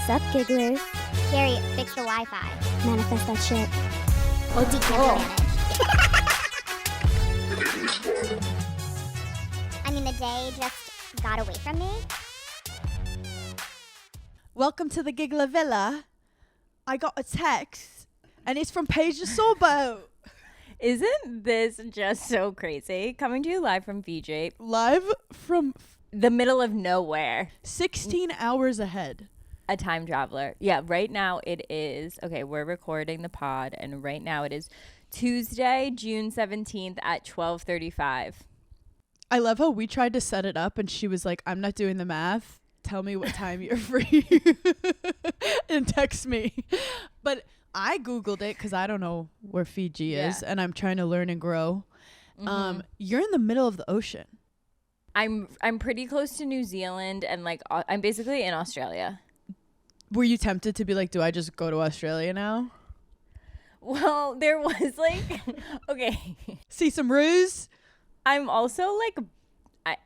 Sup, gigglers? Gary, fix the Wi-Fi. Manifest that shit. OD can't manage. I mean, the day just got away from me. Welcome to the Giggler Villa. I got a text, and it's from Paige the Sawboat. Isn't this just so crazy? Coming to you live from Fiji. Live from The middle of nowhere. 16 hours ahead. A time traveler. Yeah, right now it is, okay, we're recording the pod, and right now it is Tuesday, June 17th at 12:35. I love how we tried to set it up, and she was like, I'm not doing the math. Tell me what time you're free. And text me. But I Googled it because I don't know where Fiji is, and I'm trying to learn and grow. Mm-hmm. You're in the middle of the ocean. I'm pretty close to New Zealand, and like I'm basically in Australia. Were you tempted to be like, do I just go to Australia now? Well, there was like, okay. See some ruse? I'm also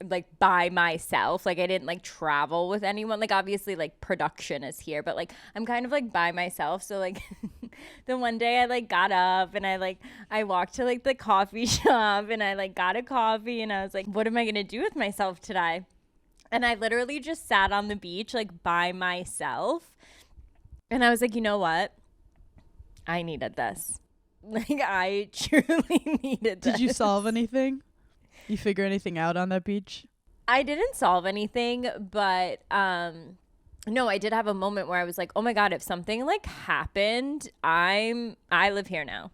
like by myself. Like I didn't like travel with anyone. Like obviously like production is here, but like I'm kind of like by myself. So like the one day I like got up and I walked to like the coffee shop and I like got a coffee and I was like, what am I going to do with myself today? And I literally just sat on the beach like by myself. And I was like, you know what? I needed this. Like I truly needed this. Did you solve anything? You figure anything out on that beach? I didn't solve anything, but no, I did have a moment where I was like, oh my God, if something like happened, I live here now.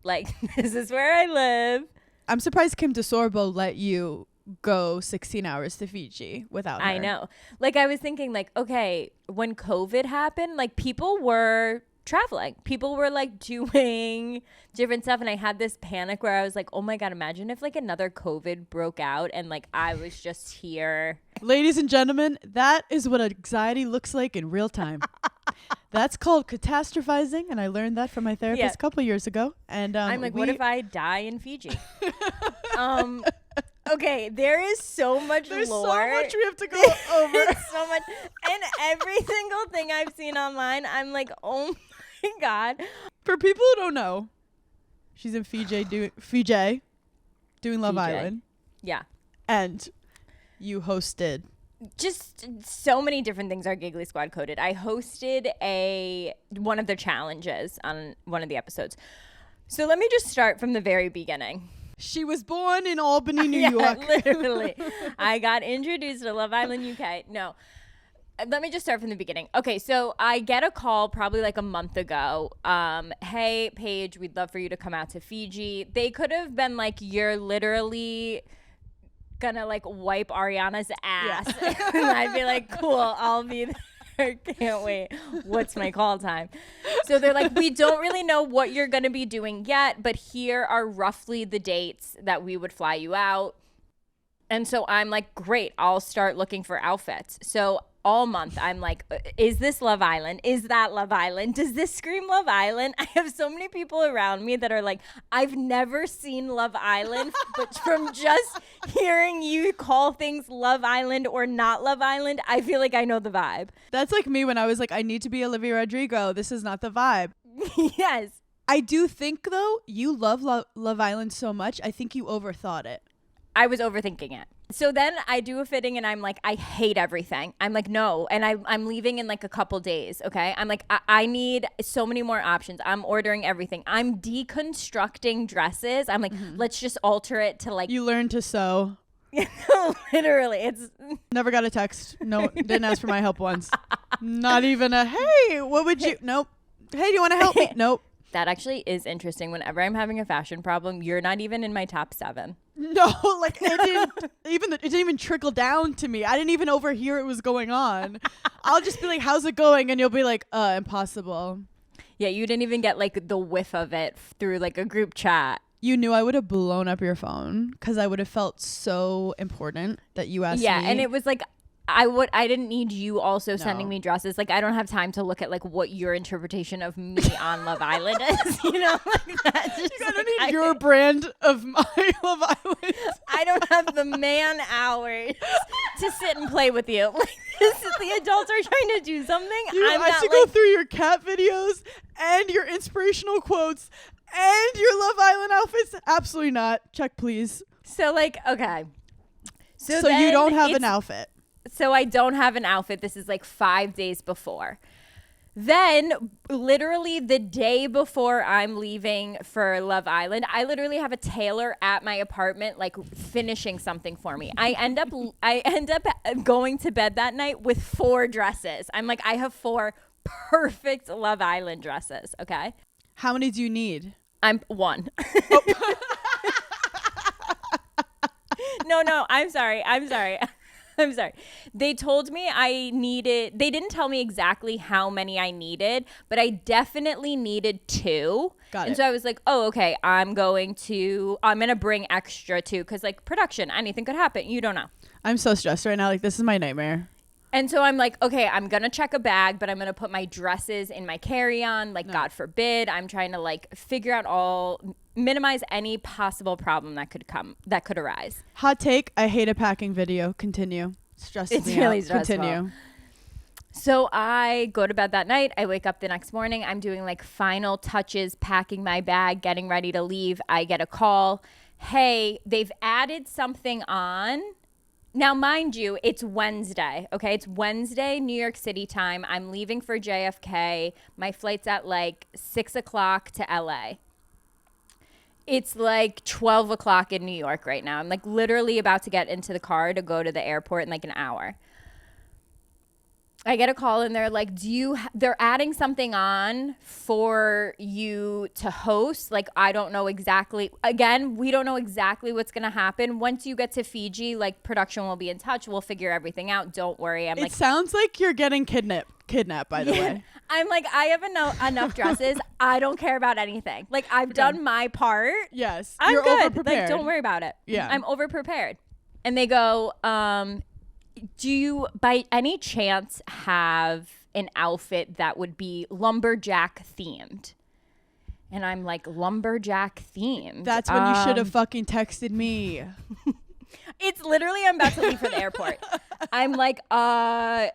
Like this is where I live. I'm surprised Kim DeSorbo let you go 16 hours to Fiji without her. I know. Like I was thinking like, okay, when COVID happened, like people were traveling. People were like doing different stuff. And I had this panic where I was like, oh my God, imagine if like another COVID broke out and like I was just here. Ladies and gentlemen, that is what anxiety looks like in real time. That's called catastrophizing. And I learned that from my therapist a couple years ago. And I'm like, what if I die in Fiji? Okay, there is so much There's lore. so much we have to go over. There's so much. And every single thing I've seen online, I'm like, oh my God. For people who don't know, she's in Fiji doing Love Fiji. Island. Yeah. And you hosted. Just so many different things are Giggly Squad coded. I hosted one of the challenges on one of the episodes. So let me just start from the very beginning. She was born in Albany, New Yeah, York. Literally. I got introduced to Love Island UK. No. Let me just start from the beginning. Okay, so I get a call probably like a month ago. Hey, Paige, we'd love for you to come out to Fiji. They could have been like, you're literally gonna like wipe Ariana's ass. Yeah. And I'd be like, cool, I'll be there. Can't wait. What's my call time? So they're like, we don't really know what you're going to be doing yet, but here are roughly the dates that we would fly you out. And so I'm like, great, I'll start looking for outfits. So all month I'm like, is this Love Island? Is that Love Island? Does this scream Love Island? I have so many people around me that are like, I've never seen Love Island, but from just hearing you call things Love Island or not Love Island, I feel like I know the vibe. That's like me when I was like, I need to be Olivia Rodrigo. This is not the vibe. Yes. I do think, though, you love Love Island so much, I think you overthought it. I was overthinking it. So then I do a fitting and I'm like, I hate everything. I'm like, no. And I'm leaving in like a couple days. Okay. I'm like, I need so many more options. I'm ordering everything. I'm deconstructing dresses. I'm like, let's just alter it to like. You learned to sew. Literally. It's never got a text. No, didn't ask for my help once. Not even a, hey, what would you? Nope. Hey, do you want to help me? Nope. That actually is interesting. Whenever I'm having a fashion problem, you're not even in my top 7. No, like it didn't even trickle down to me. I didn't even overhear it was going on. I'll just be like, how's it going? And you'll be like, impossible. Yeah, you didn't even get like the whiff of it through like a group chat. You knew I would have blown up your phone because I would have felt so important that you asked me. Yeah, and it was like, I didn't need you also sending me dresses. Like, I don't have time to look at like what your interpretation of me on Love Island is. You know, like that. Just, I don't need your brand of my Love Island. I don't have the man hours to sit and play with you. Like, the adults are trying to do something. I should go through your cat videos and your inspirational quotes and your Love Island outfits. Absolutely not. Check, please. So like, okay. So you don't have an outfit. So I don't have an outfit. This is like 5 days before. Then literally the day before I'm leaving for Love Island, I literally have a tailor at my apartment like finishing something for me. I end up going to bed that night with 4 dresses. I'm like, I have 4 perfect Love Island dresses, okay? How many do you need? I'm 1. No, I'm sorry. They told me they didn't tell me exactly how many I needed, but I definitely needed 2. Got it. And so I was like, oh, okay, I'm going to bring extra too. Because like production, anything could happen. You don't know. I'm so stressed right now. Like, this is my nightmare. And so I'm like, okay, I'm going to check a bag, but I'm going to put my dresses in my carry-on. Like, God forbid. I'm trying to like minimize any possible problem that could arise. Hot take. I hate a packing video. Continue. Stresses me really out. stressful. Continue. So I go to bed that night. I wake up the next morning. I'm doing like final touches, packing my bag, getting ready to leave. I get a call. Hey, they've added something on. Now, mind you, it's Wednesday, okay? It's Wednesday, New York City time. I'm leaving for JFK. My flight's at like 6 o'clock to LA. It's like 12 o'clock in New York right now. I'm like literally about to get into the car to go to the airport in like an hour. I get a call and they're like, they're adding something on for you to host. Like, I don't know exactly. Again, we don't know exactly what's going to happen. Once you get to Fiji, like production will be in touch. We'll figure everything out. Don't worry. It sounds like you're getting kidnapped, by the way. I'm like, I have enough dresses. I don't care about anything. Like, I've done my part. Yes. I'm you're good. overprepared. Like, don't worry about it. Yeah. I'm overprepared. And they go, do you by any chance have an outfit that would be lumberjack themed? And I'm like, lumberjack themed? That's when you should have fucking texted me. It's literally, I'm about to leave for the airport. I'm like, I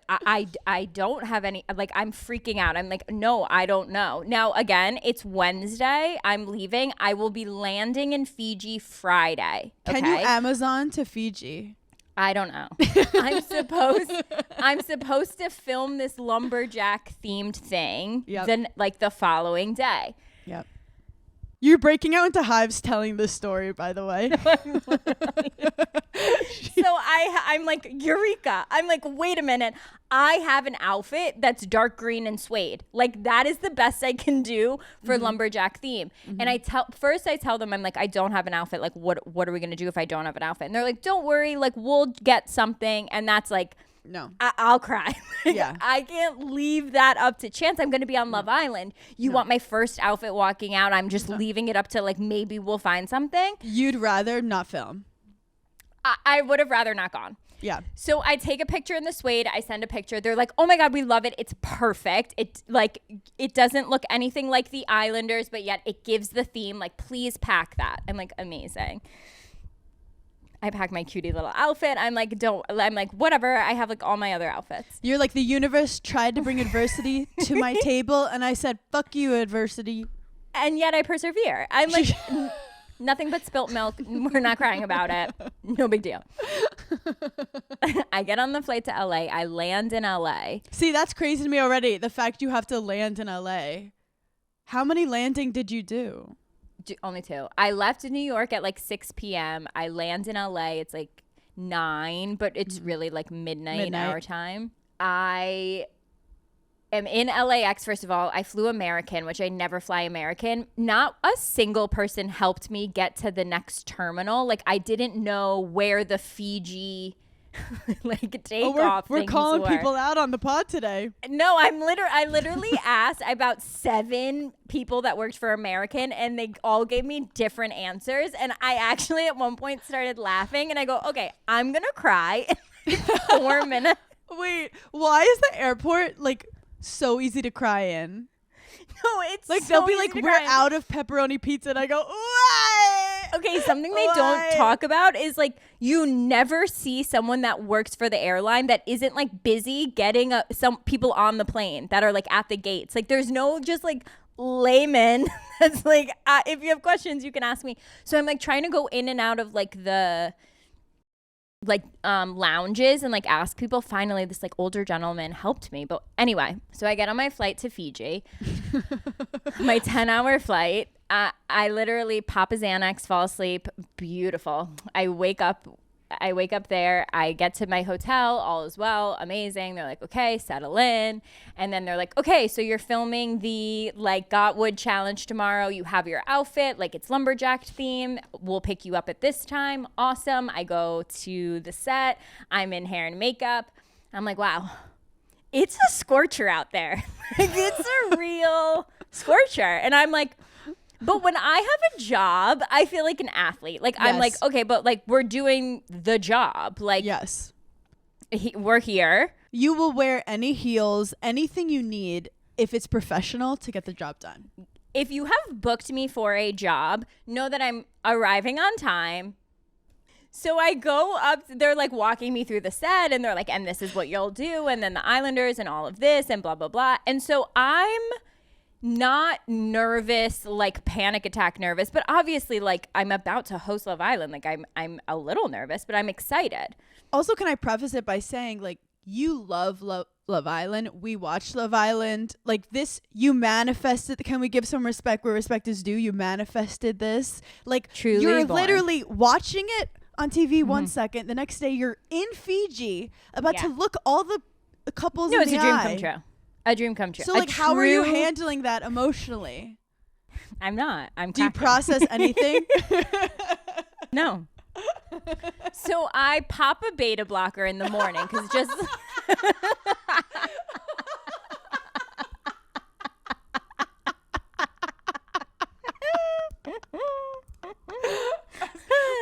don't have any, like, I'm freaking out. I'm like, no, I don't know. Now, again, it's Wednesday. I'm leaving. I will be landing in Fiji Friday. Can you Amazon to Fiji? I don't know. I'm supposed to film this lumberjack themed thing then like the following day. Yep. You're breaking out into hives telling this story, by the way. So I'm like, Eureka. I'm like, wait a minute. I have an outfit that's dark green and suede. Like, that is the best I can do for lumberjack theme. And I tell them, I'm like, I don't have an outfit. Like, what are we going to do if I don't have an outfit? And they're like, don't worry. Like, we'll get something. And that's like, no, I'll cry. Yeah. I can't leave that up to chance. I'm going to be on Love Island. You want my first outfit walking out. I'm just leaving it up to like, maybe we'll find something. You'd rather not film. I would have rather not gone. Yeah. So I take a picture in the suede. I send a picture. They're like, oh my God, we love it. It's perfect. It doesn't look anything like the Islanders, but yet it gives the theme. Like, please pack that. I'm like, amazing. I pack my cutie little outfit. I'm like, whatever. I have like all my other outfits. You're like, the universe tried to bring adversity to my table, and I said, fuck you, adversity. And yet I persevere. I'm like, nothing but spilt milk. We're not crying about it. No big deal. I get on the flight to LA. I land in LA. See, that's crazy to me already. The fact you have to land in LA. How many landing did you do? Only 2. I left New York at like 6 p.m. I land in LA. It's like 9, but it's really like midnight our time. I am in LAX. First of all, I flew American, which I never fly American. Not a single person helped me get to the next terminal. Like, I didn't know where the Fiji like takeoff we're things calling were. people out on the pod today. No, I literally asked about 7 people that worked for American, and they all gave me different answers. And I actually at one point started laughing, and I go, okay, I'm gonna cry. 4 minutes. Wait, why is the airport like so easy to cry in? No, it's Like so they'll be easy like, to we're cry. out of pepperoni pizza, and I go, what? Okay, something they don't talk about is like you never see someone that works for the airline that isn't like busy getting some people on the plane that are like at the gates. Like there's no just like layman that's like, if you have questions, you can ask me. So I'm like trying to go in and out of like the lounges and like ask people. Finally, this like older gentleman helped me. But anyway, so I get on my flight to Fiji, my 10-hour flight. I literally pop a Xanax, fall asleep. Beautiful. I wake up there. I get to my hotel. All is well. Amazing. They're like, okay, settle in. And then they're like, okay, so you're filming the like Gotwood challenge tomorrow. You have your outfit. Like it's Lumberjack theme. We'll pick you up at this time. Awesome. I go to the set. I'm in hair and makeup. I'm like, wow, it's a scorcher out there. Like it's a real scorcher. And I'm like, but when I have a job, I feel like an athlete. Like I'm like, okay, but like we're doing the job. Like Yes. We're here. You will wear any heels, anything you need if it's professional to get the job done. If you have booked me for a job, know that I'm arriving on time. So I go up, they're like walking me through the set and they're like, and this is what you'll do. And then the Islanders and all of this and blah, blah, blah. And so I'm not nervous, like panic attack nervous, but obviously like I'm about to host Love Island. Like I'm a little nervous, but I'm excited. Also, can I preface it by saying like you love Love Island. We watched Love Island. Like this, you manifested. Can we give some respect where respect is due? You manifested this. Like Truly you're born. literally watching it on TV 1 second. The next day you're in Fiji about to look all the couples in the eye. No, it's a dream come true. A dream come true. So like how are you handling that emotionally? I'm not. Do you process anything? No. So I pop a beta blocker in the morning because just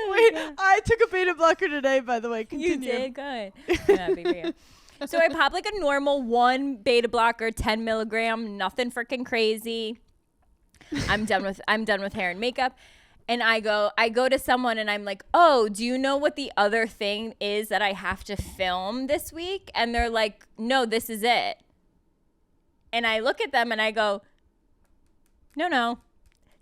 Wait, I took a beta blocker today, by the way. Continue. You did good. That'd be real. So I pop like a normal 1 beta blocker, 10 milligram, nothing freaking crazy. I'm done with hair and makeup. And I go to someone and I'm like, oh, do you know what the other thing is that I have to film this week? And they're like, no, this is it. And I look at them and I go, no,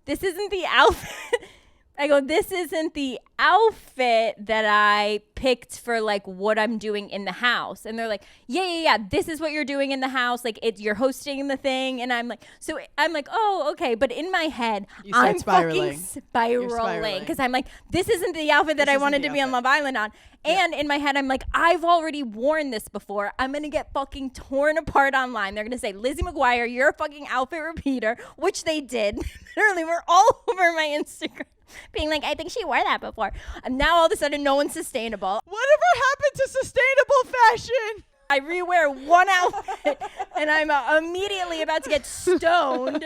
this isn't the outfit. I go, this isn't the outfit that I picked for like what I'm doing in the house. And they're like, yeah, this is what you're doing in the house. Like you're hosting the thing. And I'm like, oh, okay. But in my head, I'm fucking spiraling because I'm like, this isn't the outfit that I wanted to be on Love Island on. And in my head, I'm like, I've already worn this before. I'm going to get fucking torn apart online. They're going to say, Lizzie McGuire, you're a fucking outfit repeater, which they did. Literally, we're all over my Instagram being like, I think she wore that before. And now all of a sudden, no one's sustainable. Whatever happened to sustainable fashion? I rewear one outfit and I'm immediately about to get stoned.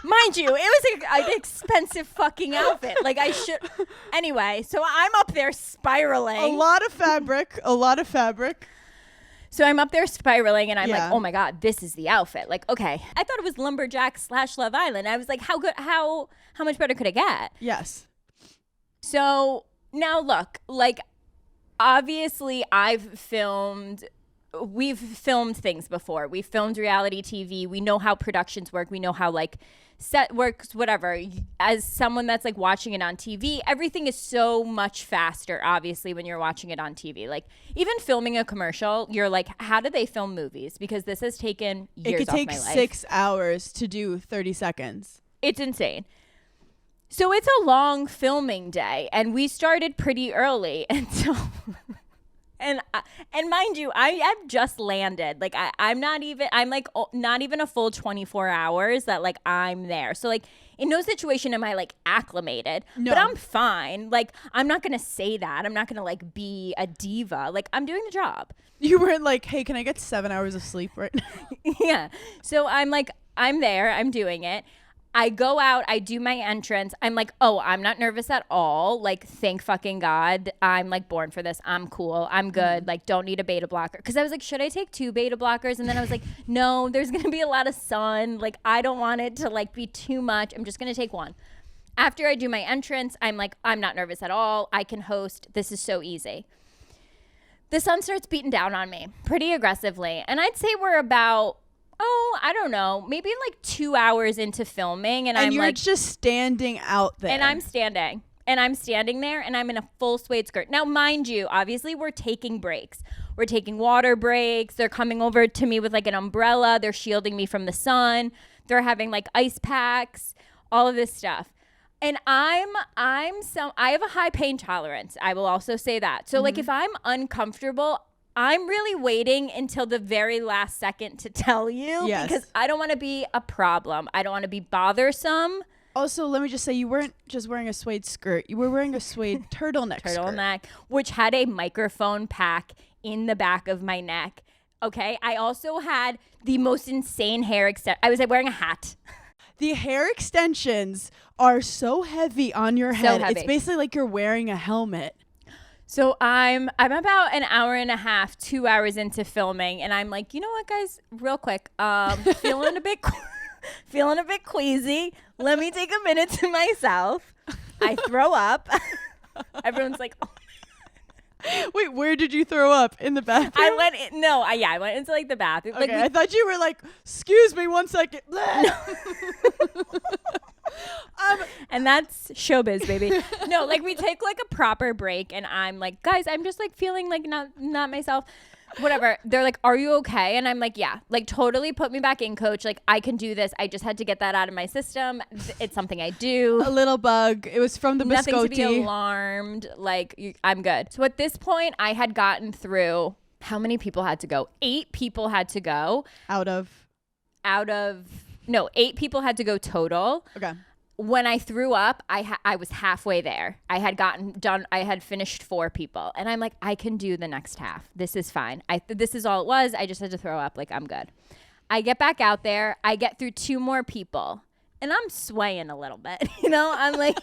Mind you, it was an expensive fucking outfit. Like I should. Anyway, so I'm up there spiraling. A lot of fabric. So I'm up there spiraling and I'm like, oh my God, this is the outfit. Like, okay. I thought it was Lumberjack / Love Island. I was like, how much better could it get? Yes. So now look, like obviously we've filmed things before. We've filmed reality TV. We know how productions work. We know how like set works, whatever. As someone that's like watching it on TV, everything is so much faster, obviously, when you're watching it on TV. Like even filming a commercial, you're like, how do they film movies? Because this has taken years off my life. It could take 6 hours to do 30 seconds. It's insane. So it's a long filming day and we started pretty early. And so... And mind you, I have just landed. Like I'm not even a full 24 hours that like I'm there. So like in no situation am I like acclimated, but I'm fine. Like I'm not going to say that. I'm not going to like be a diva. Like I'm doing the job. You weren't like, hey, can I get 7 hours of sleep right now? Yeah. So I'm like, I'm there. I'm doing it. I go out, I do my entrance. I'm like, oh, I'm not nervous at all. Like, thank fucking God. I'm like born for this. I'm cool. I'm good. Like, don't need a beta blocker. Because I was like, should I take 2 beta blockers? And then I was like, no, there's going to be a lot of sun. Like, I don't want it to like be too much. I'm just going to take 1. After I do my entrance, I'm like, I'm not nervous at all. I can host. This is so easy. The sun starts beating down on me pretty aggressively. And I'd say we're about, I don't know, maybe like 2 hours into filming. And I'm you're like, just standing out there. and I'm standing. And I'm standing there and I'm in a full suede skirt. Now, mind you, obviously we're taking breaks. We're taking water breaks. They're coming over to me with like an umbrella. They're shielding me from the sun. They're having like ice packs, all of this stuff. And I have a high pain tolerance. I will also say that. So like if I'm uncomfortable, I'm really waiting until the very last second to tell you because I don't want to be a problem. I don't want to be bothersome. Also, let me just say, you weren't just wearing a suede skirt. You were wearing a suede turtleneck skirt. Which had a microphone pack in the back of my neck. Okay. I also had the most insane hair extension. I was wearing a hat. The hair extensions are so heavy on your head. It's basically like you're wearing a helmet. So I'm about an hour and a half, 2 hours into filming, and I'm like, you know what, guys? Real quick, feeling a bit queasy. Let me take a minute to myself. I throw up. Everyone's like, oh. Wait, where did you throw up? In the bathroom? I went into like the bathroom. Okay, Like I thought you were like, excuse me 1 second. And that's showbiz, baby. No, like we take like a proper break and I'm like, guys, I'm just like feeling like not myself. Whatever. They're like, are you okay? And I'm like, yeah, like totally put me back in, coach. Like I can do this. I just had to get that out of my system. It's something I do. A little bug. It was from the biscotti. Nothing to be alarmed. Like I'm good. So at this point I had gotten through, how many people had to go? 8 people had to go. Out of 8 people had to go total. Okay. When I threw up, I was halfway there. I had finished 4 people. And I'm like, I can do the next half. This is fine. This is all it was. I just had to throw up. Like, I'm good. I get back out there. I get through 2 more people. And I'm swaying a little bit. I'm like,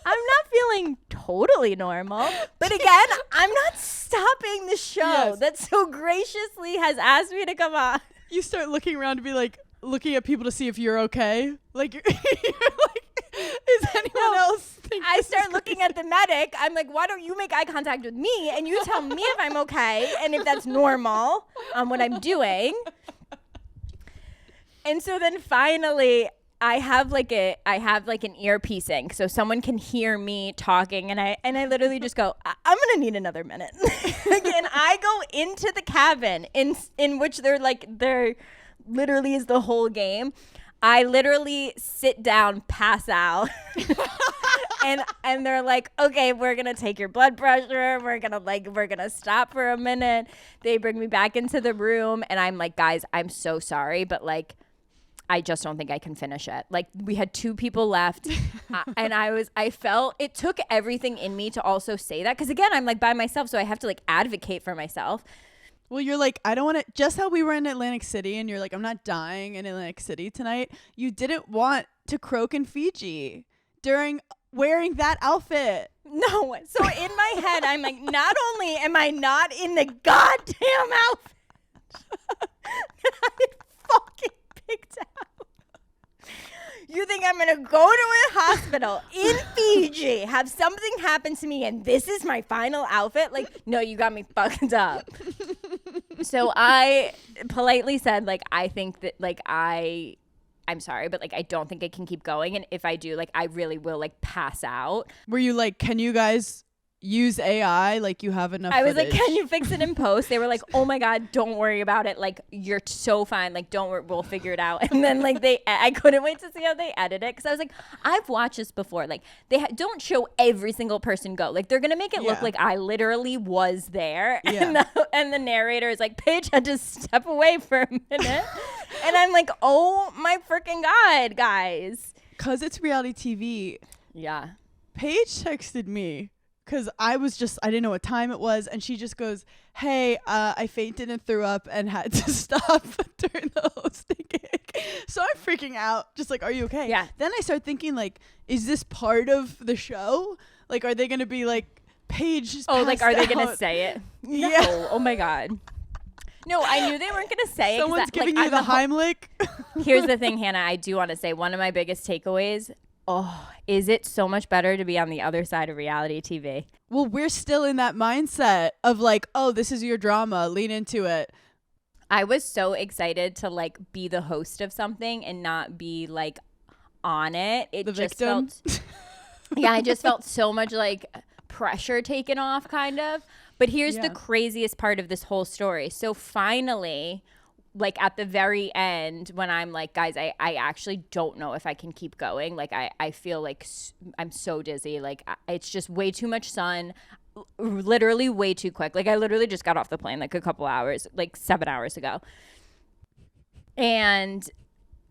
I'm not feeling totally normal. But again, I'm not stopping the show that so graciously has asked me to come on. You start looking around to be like, looking at people to see if you're okay. Like, you're like, is anyone else? I start looking at the medic. I'm like, why don't you make eye contact with me and you tell me if I'm okay and if that's normal on what I'm doing. And so then finally I have an earpiecing so someone can hear me talking and I literally just go, I'm gonna need another minute. And I go into the cabin in which they're literally is the whole game. I literally sit down, pass out. and they're like, okay, we're gonna take your blood pressure. We're gonna stop for a minute. They bring me back into the room and I'm like, guys, I'm so sorry, but like I just don't think I can finish it. Like we had 2 people left and I felt it took everything in me to also say that. Cause again, I'm like by myself. So I have to like advocate for myself. Well, you're like, I don't want to, just how we were in Atlantic City and you're like, I'm not dying in Atlantic City tonight. You didn't want to croak in Fiji during wearing that outfit. No. So in my head, I'm like, not only am I not in the goddamn outfit that I fucking picked out. You think I'm going to go to a hospital in Fiji, have something happen to me, and this is my final outfit? Like, no, you got me fucked up. So I politely said, like, I think that, like, I'm sorry, but, like, I don't think I can keep going. And if I do, like, I really will, like, pass out. Were you like, can you guys use AI? Like, you have enough I was footage? like, can you fix it in post? They were like, oh my God, don't worry about it. Like, you're so fine. Like, don't worry, we'll figure it out. And then like I couldn't wait to see how they edit it. Cause I was like, I've watched this before. Like they don't show every single person go. Like they're going to make it look like I literally was there. Yeah. And the narrator is like, Paige had to step away for a minute. And I'm like, oh my freaking God, guys. Cause it's reality TV. Yeah. Paige texted me. because I didn't know what time it was. And she just goes, hey, I fainted and threw up and had to stop during the hosting gig. So I'm freaking out. Just like, are you okay? Yeah. Then I start thinking, like, is this part of the show? Like, are they going to be like, Paige just Oh, like, are they going to out? say it? Yeah. No. Oh, my God. No, I knew they weren't going to say it. Someone's giving you the Heimlich. Here's the thing, Hannah. I do want to say one of my biggest takeaways. Oh, is it so much better to be on the other side of reality TV? Well, we're still in that mindset of like, oh, this is your drama. Lean into it. I was so excited to like be the host of something and not be like on it. It The just victim? felt yeah, I just felt so much like pressure taken off kind of. But here's the craziest part of this whole story. So finally, like at the very end when I'm like, guys, I actually don't know if I can keep going. Like I feel like I'm so dizzy. Like it's just way too much sun, literally way too quick. Like I literally just got off the plane like a couple hours, like 7 hours ago. And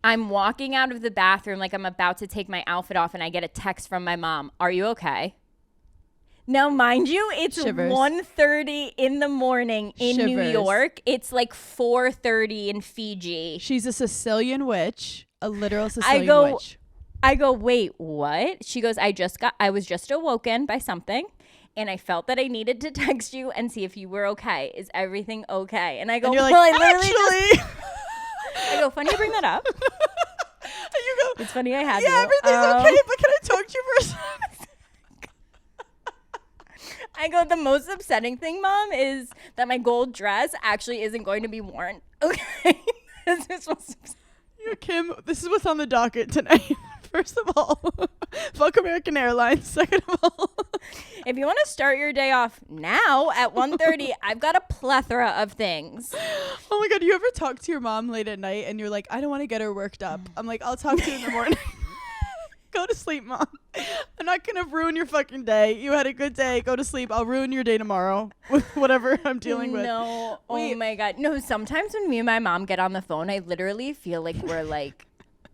I'm walking out of the bathroom like I'm about to take my outfit off and I get a text from my mom. Are you okay? Now, mind you, it's Shivers. 1:30 in the morning in New Shivers. York. It's like 4:30 in Fiji. She's a Sicilian witch, a literal Sicilian witch. I go, wait, what? She goes, I was just awoken by something and I felt that I needed to text you and see if you were okay. Is everything okay? And I go, And you're like, well, I literally actually. I go, funny you bring that up. And you go, It's funny I had you. yeah, everything's okay, but can I talk to you for a second? I go, the most upsetting thing, Mom, is that my gold dress actually isn't going to be worn. Okay. This was Kim, this is what's on the docket tonight. First of all, fuck American Airlines. Second of all, if you want to start your day off now at 1:30, I've got a plethora of things. oh my God, you ever talk to your mom late at night and you're like, I don't want to get her worked up. I'm like, I'll talk to you in the morning. Go to sleep, Mom. I'm not going to ruin your fucking day. You had a good day. Go to sleep. I'll ruin your day tomorrow with whatever I'm dealing with. No. Wait. Oh my God. No, sometimes when me and my mom get on the phone, I literally feel like we're like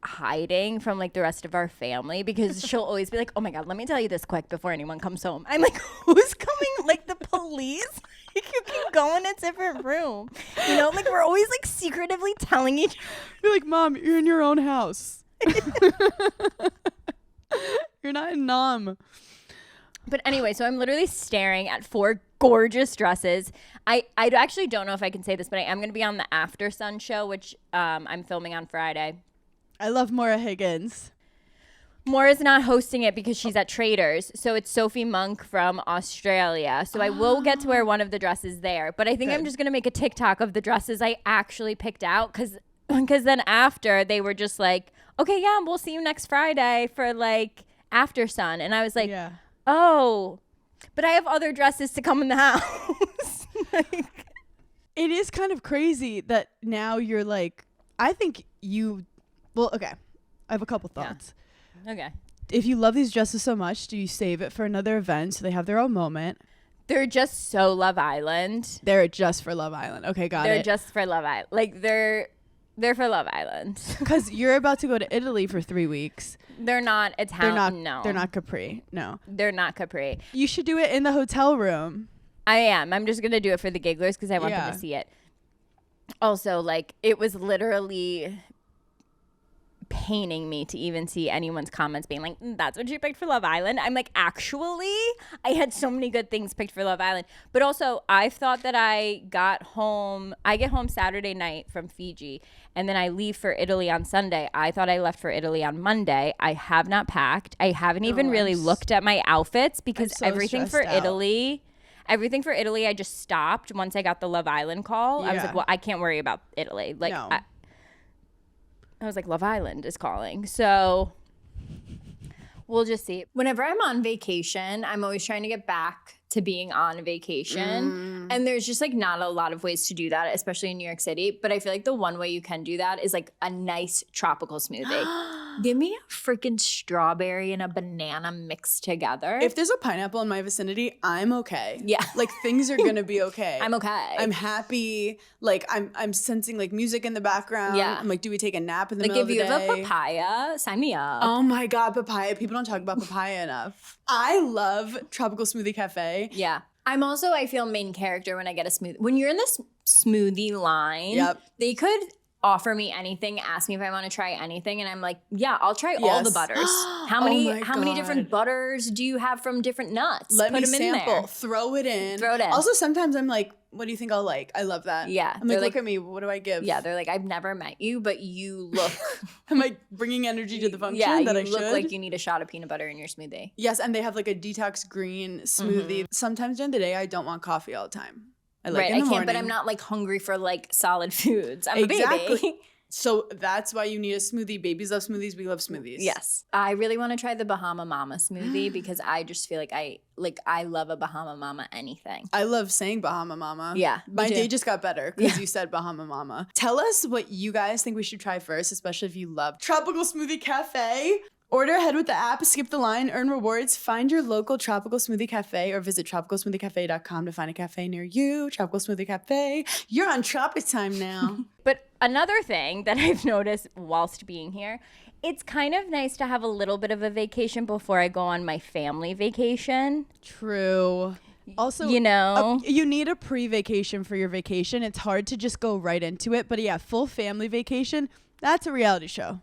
hiding from like the rest of our family because she'll always be like, oh my God, let me tell you this quick before anyone comes home. I'm like, who's coming? Like the police? You can go in a different room. You know, like we're always like secretively telling each other. You're like, Mom, you're in your own house. You're not in Nam. But anyway, so I'm literally staring at 4 gorgeous dresses. I actually don't know if I can say this, but I am going to be on the After Sun show, which I'm filming on Friday. I love Maura Higgins. Maura's not hosting it because she's at Traders. So it's Sophie Monk from Australia. So I will get to wear one of the dresses there. But I think I'm just going to make a TikTok of the dresses I actually picked out because then after they were just like, okay, yeah, we'll see you next Friday for like After Sun. And I was like, Yeah. oh, but I have other dresses to come in the house. Like, It is kind of crazy that now you're like, I think well, okay. I have a couple thoughts. okay. If you love these dresses so much, do you save it for another event so they have their own moment? They're just so Love Island. They're just for Love Island. Okay, got They're it. just for Love Island. Like they're for Love Island. Because you're about to go to Italy for 3 weeks. They're not Italian. They're not. No. They're not Capri. No. They're not Capri. You should do it in the hotel room. I am. I'm just gonna do it for the gigglers because I want them to see it. Also, like it was literally paining me to even see anyone's comments being like, that's what you picked for Love Island. I'm like, actually, I had so many good things picked for Love Island. But also, I thought that I get home Saturday night from Fiji, and then I leave for Italy on Sunday. I thought I left for Italy on Monday. I have not packed. I haven't even really looked at my outfits because so everything for stressed out. Italy, I just stopped once I got the Love Island call. I was Yeah. like, well, I can't worry about Italy. Like, No. I was like, Love Island is calling. So we'll just see. Whenever I'm on vacation, I'm always trying to get back to being on vacation. And there's just like not a lot of ways to do that, especially in New York City. But I feel like the one way you can do that is like a nice tropical smoothie. Give me a freaking strawberry and a banana mixed together. If there's a pineapple in my vicinity, I'm okay. Yeah. Like things are gonna be okay. I'm okay. I'm happy. Like I'm sensing like music in the background. Yeah. I'm like, do we take a nap in the like middle if of the you day? have a papaya, sign me up. Oh my God, papaya. People don't talk about papaya enough. I love Tropical Smoothie Cafe. Yeah. I feel main character when I get a smoothie. When you're in this smoothie line, Yep. they could offer me anything, ask me if I want to try anything, and I'm like, yeah, I'll try all the Yes. butters. How Oh many my different God. butters do you have from different nuts? Let Put me them sample. in there. Throw it in. Throw it in. Also, sometimes I'm like, what do you think I'll like? I love that. Yeah. I'm They're like, like- look at me. What do I give? Yeah, they're like, I've never met you, but you look Am I bringing energy to the function yeah, that you I look should? like you need a shot of peanut butter in your smoothie. Yes, and they have like a detox green smoothie. Sometimes during the day, I don't want coffee all the time. I like right, in I the can't, but morning. I'm not like hungry for like solid foods. I'm a Exactly. baby. So that's why you need a smoothie. Babies love smoothies. We love smoothies. Yes. I really want to try the Bahama Mama smoothie because I just feel like I love a Bahama Mama anything. I love saying Bahama Mama. Yeah, me My too. day just got better because you said Bahama Mama. Tell us what you guys think we should try first, especially if you love Tropical Smoothie Cafe. Order ahead with the app, skip the line, earn rewards, find your local Tropical Smoothie Cafe or visit tropicalsmoothiecafe.com to find a cafe near you. Tropical Smoothie Cafe. You're on Tropic time now. But another thing that I've noticed whilst being here, it's kind of nice to have a little bit of a vacation before I go on my family vacation. True. Also, You know? you need a pre-vacation for your vacation. It's hard to just go right into it. But yeah, full family vacation, that's a reality show.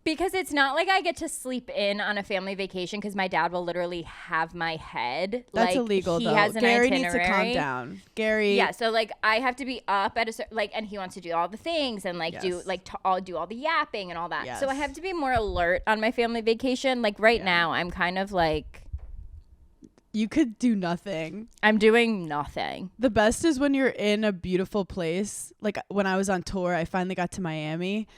Because it's not like I get to sleep in on a family vacation because my dad will literally have my head. That's like, illegal, he though. has an Gary needs to calm itinerary. down. Gary. Yeah, so like I have to be up at a certain like, and he wants to do all the things and like do Yes. like I'll do all the yapping and all that. So I Yes. have to be more alert on my family vacation. Like right now, I'm kind of like You could do nothing. I'm doing nothing. The best is when you're in a beautiful place. Like when I was on tour, I finally got to Miami.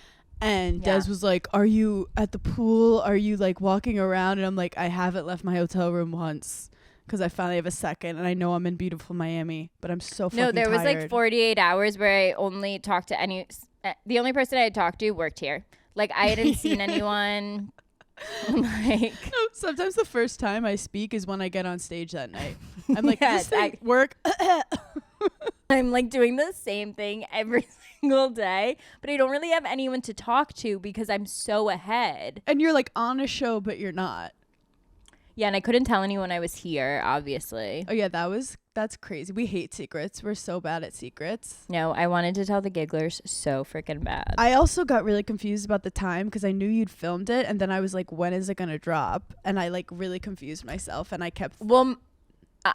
And Yeah. Des was like, are you at the pool? Are you like walking around? And I'm like, I haven't left my hotel room once because I finally have a second. And I know I'm in beautiful Miami, but I'm so fucking No, there was like tired. 48 hours where I only talked to the only person I had talked to worked here. Like I hadn't seen anyone. Like Sometimes the first time I speak is when I get on stage that night. I'm like, Yes, this thing work. I'm like doing the same thing every single day, but I don't really have anyone to talk to because I'm so ahead. And you're like on a show, but you're not. Yeah, and I couldn't tell anyone I was here, obviously. Oh yeah, that's crazy. We hate secrets. We're so bad at secrets. No, I wanted to tell the gigglers so freaking bad. I also got really confused about the time because I knew you'd filmed it, and then I was like, when is it gonna drop? And I like really confused myself, and I kept Well,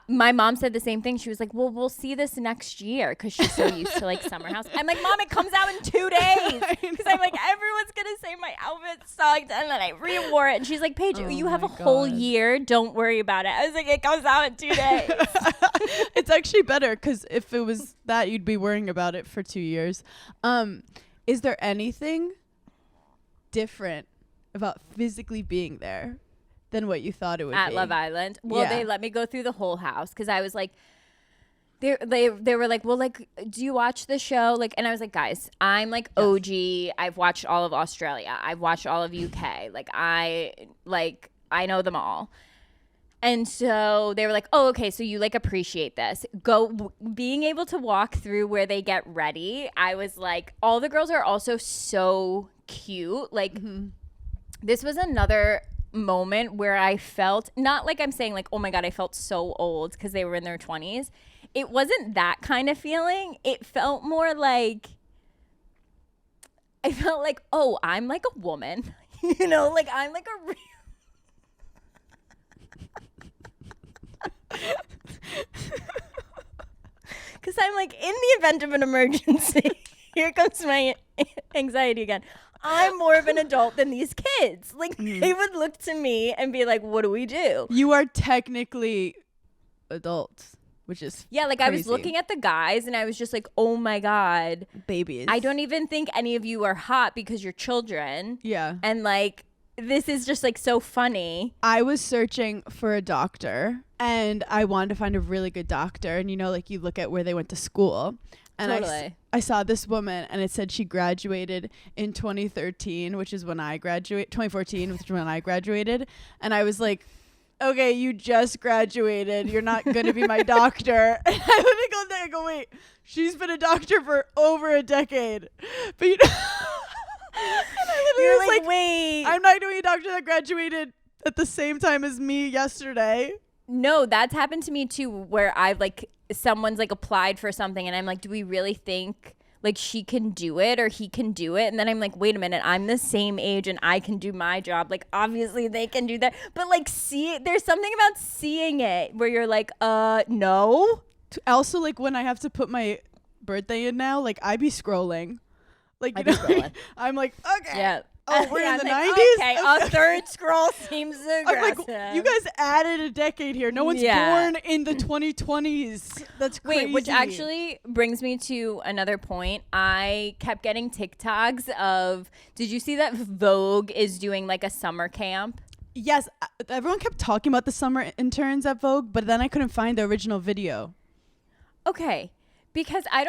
my mom said the same thing. She was like, well, we'll see this next year because she's so used to like summer house. I'm like, Mom, it comes out in 2 days. Because I'm like, everyone's going to say my outfit sucked. And then I re-wore it. And she's like, Paige, Oh you have a my whole God. year. Don't worry about it. I was like, it comes out in 2 days. It's actually better because if it was that, you'd be worrying about it for 2 years. Is there anything different about physically being there than what you thought it would At be? Love Island. Well, Yeah. they let me go through the whole house because I was like, they were like, well, like, do you watch the show? Like, and I was like, guys, I'm like OG. I've watched all of Australia. I've watched all of UK. I know them all. And so they were like, oh, okay, so you like appreciate this. Being able to walk through where they get ready. I was like, all the girls are also so cute. Like, this was another moment where I felt, not like I'm saying like, oh my God, I felt so old because they were in their 20s. It wasn't that kind of feeling. It felt more like, I felt like, oh, I'm like a woman. You know, like I'm like a real. Because I'm like, in the event of an emergency, here comes my anxiety again. I'm more of an adult than these kids. Like, they would look to me and be like, what do we do? You are technically adults, which is Yeah, like I was crazy. looking at the guys and I was just like, oh my God. babies. I don't even think any of you are hot because you're children. Yeah. And like, this is just like so funny. I was searching for a doctor and I wanted to find a really good doctor. And, you know, like you look at where they went to school. And Totally. I saw this woman and it said she graduated in 2013, which is when I graduated, 2014, which is when I graduated. And I was like, okay, you just graduated. You're not going to be my doctor. And I would go there and go, wait, she's been a doctor for over a decade. But you know, and I literally You're was like, wait. I'm not doing a doctor that graduated at the same time as me yesterday. No, that's happened to me too, where I've like, someone's like applied for something and I'm like, do we really think like she can do it or he can do it? And then I'm like, wait a minute, I'm the same age and I can do my job. Like obviously they can do that. But like there's something about seeing it where you're like, no. Also, like when I have to put my birthday in now, like I be scrolling. Like, you I be know, scrolling. I'm like, okay. Yeah. Oh, we're Yeah, in the I'm 90s? like, okay, a third scroll seems I'm aggressive. like, you guys added a decade here. No one's born in the 2020s. That's crazy. Wait, which actually brings me to another point. I kept getting TikToks of, did you see that Vogue is doing like a summer camp? Yes, everyone kept talking about the summer interns at Vogue, but then I couldn't find the original video. Okay. Because I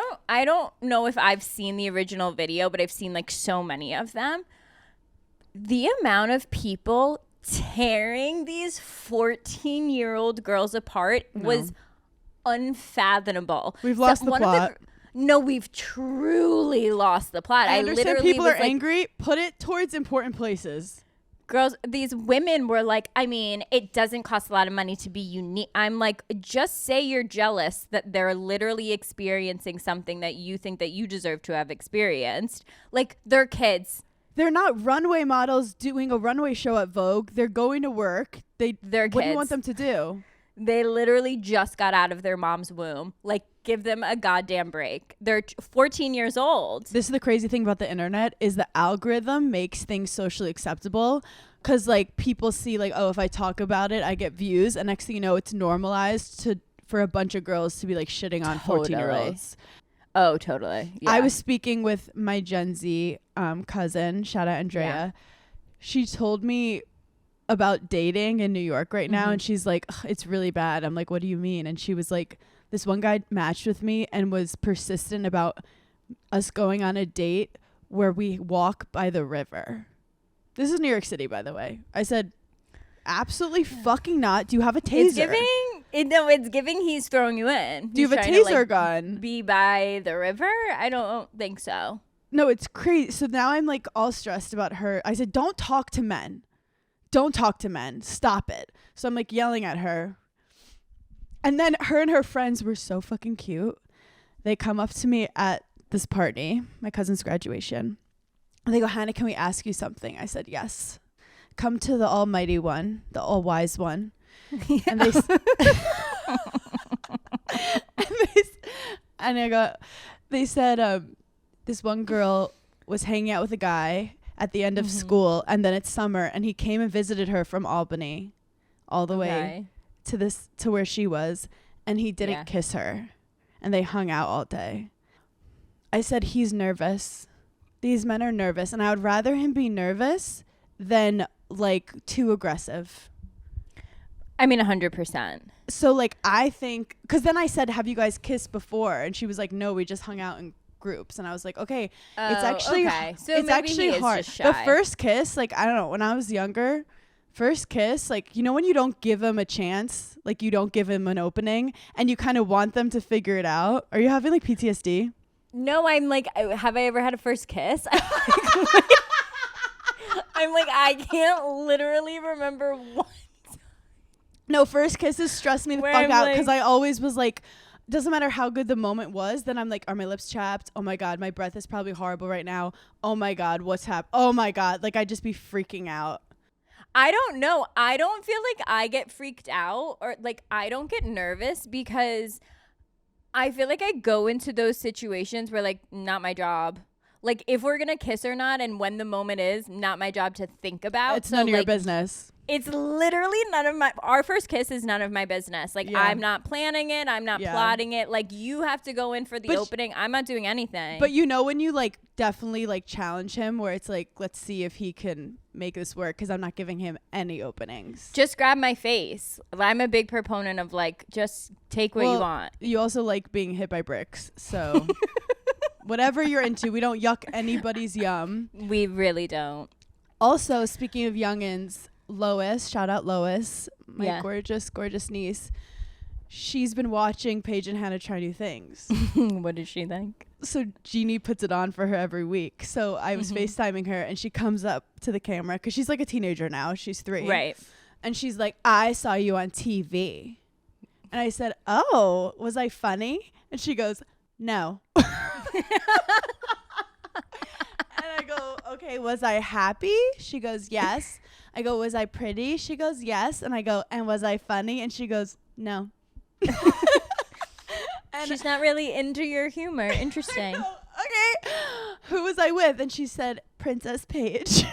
don't know if I've seen the original video, but I've seen like so many of them. The amount of people tearing these 14-year-old girls apart was unfathomable. We've lost the plot. No, we've truly lost the plot. I understand literally people are was like, angry. Put it towards important places. girls, these women were like, I mean, it doesn't cost a lot of money to be unique. I'm like, just say you're jealous that they're literally experiencing something that you think that you deserve to have experienced. Like, they're kids. They're not runway models doing a runway show at Vogue. They're going to work. They're What do you kids. want them to do? They literally just got out of their mom's womb. Like, give them a goddamn break. They're 14 years old. This is the crazy thing about the internet is the algorithm makes things socially acceptable because like people see like, oh, if I talk about it, I get views. And next thing you know, it's normalized for a bunch of girls to be like shitting on 14-year-olds. Oh, totally. Yeah. I was speaking with my Gen Z cousin, shout out Andrea. Yeah. She told me about dating in New York right now. And she's like, it's really bad. I'm like, what do you mean? And she was like, this one guy matched with me and was persistent about us going on a date where we walk by the river. This is New York City, by the way. I said, absolutely fucking not. Do you have a taser? It's giving he's throwing you in. Do you have a He's trying taser to, gun? Be by the river? I don't think so. No, it's crazy. So now I'm like all stressed about her. I said, don't talk to men. Don't talk to men. Stop it. So I'm like yelling at her. And then her and her friends were so fucking cute. They come up to me at this party, my cousin's graduation. And they go, Hannah, can we ask you something? I said, yes. Come to the almighty one, the all wise one. Yeah. And they they said this one girl was hanging out with a guy at the end of school, and then it's summer, and he came and visited her from Albany all the way to where she was, and he didn't kiss her, and they hung out all day. I said, he's nervous. These men are nervous, and I would rather him be nervous than like too aggressive. I mean, 100%. So like I think, because then I said, have you guys kissed before? And she was like, no, we just hung out in groups. And I was like, okay, it's actually So it's actually hard. Just shy. The first kiss, like I don't know, when I was younger, first kiss, like you know when you don't give them a chance, like you don't give them an opening, and you kind of want them to figure it out. Are you having like PTSD? No, I'm like, have I ever had a first kiss? I'm like, I can't literally remember what. No, first kisses stress me the Where fuck I'm out like- because I always was like, doesn't matter how good the moment was, then I'm like, are my lips chapped? Oh my God, my breath is probably horrible right now. Oh my God, what's happened? Oh my God, like I'd just be freaking out. I don't know. I don't feel like I get freaked out or like I don't get nervous because I feel like I go into those situations where like, not my job. Like, if we're gonna kiss or not, and when the moment is, not my job to think about. It's none of your business. It's literally our first kiss is none of my business. Like, Yeah. I'm not planning it. I'm not plotting it. Like, you have to go in for the opening. I'm not doing anything. But you know when you like definitely like challenge him where it's like, let's see if he can make this work, because I'm not giving him any openings. Just grab my face. I'm a big proponent of like, just take what you want. You also like being hit by bricks. So whatever you're into, we don't yuck anybody's yum. We really don't. Also, speaking of youngins, Lois, shout out Lois, my Yeah. gorgeous niece. She's been watching Paige and Hannah try new things. What does she think? So Jeannie puts it on for her every week. So I was FaceTiming her and she comes up to the camera because she's like a teenager now. She's 3. Right. And she's like, I saw you on TV. And I said, oh, was I funny? And she goes, no. And I go, okay, was I happy? She goes, yes. I go, was I pretty? She goes, yes. And I go, and was I funny? And she goes, no. And She's not really into your humor. Interesting. I go, okay. Who was I with? And she said, Princess Paige.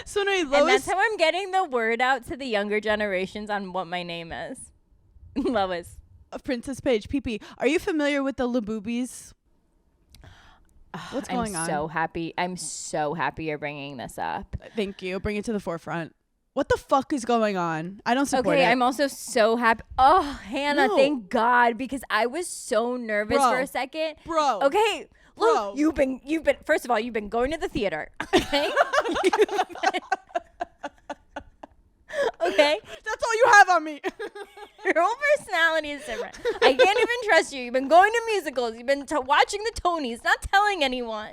So anyway, Lois. And that's how I'm getting the word out to the younger generations on what my name is. Lois. Princess Paige, PP. Are you familiar with the labubus? What's going on? I'm so happy you're bringing this up. Thank you. Bring it to the forefront. What the fuck is going on? I don't support it. Okay, I'm also so happy. Oh, Hannah, No. thank God, because I was so nervous Bro. for a second. Bro. Okay, look, Bro. you've been. First of all, you've been going to the theater. Okay. Okay. That's all you have on me. Your whole personality is different. I can't even trust you. You've been going to musicals. You've been watching the Tonys, not telling anyone.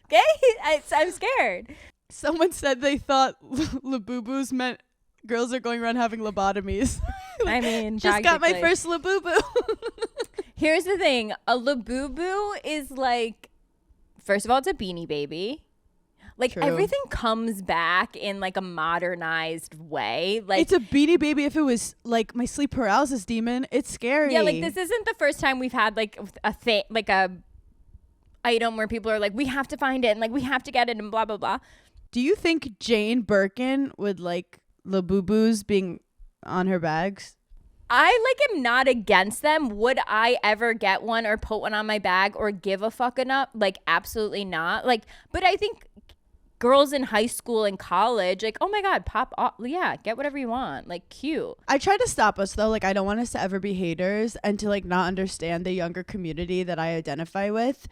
Okay? I'm scared. Someone said they thought labubus meant girls are going around having lobotomies. I mean, Just got my practically. first labubu. Here's the thing. A labubu is like, first of all, it's a Beanie Baby. Like, True. everything comes back in like a modernized way. Like, It's a Beanie Baby. If it was like my sleep paralysis demon, it's scary. yeah, like this isn't the first time we've had like a thing, like a item where people are like, we have to find it and like we have to get it and blah blah blah. Do you think Jane Birkin would like labubus being on her bags? I like am not against them. Would I ever get one or put one on my bag or give a fuck enough? Like, absolutely not. Like, but I think girls in high school and college, like, oh my God, pop off. Yeah, get whatever you want. Like, cute. I try to stop us though. Like, I don't want us to ever be haters and to like not understand the younger community that I identify with.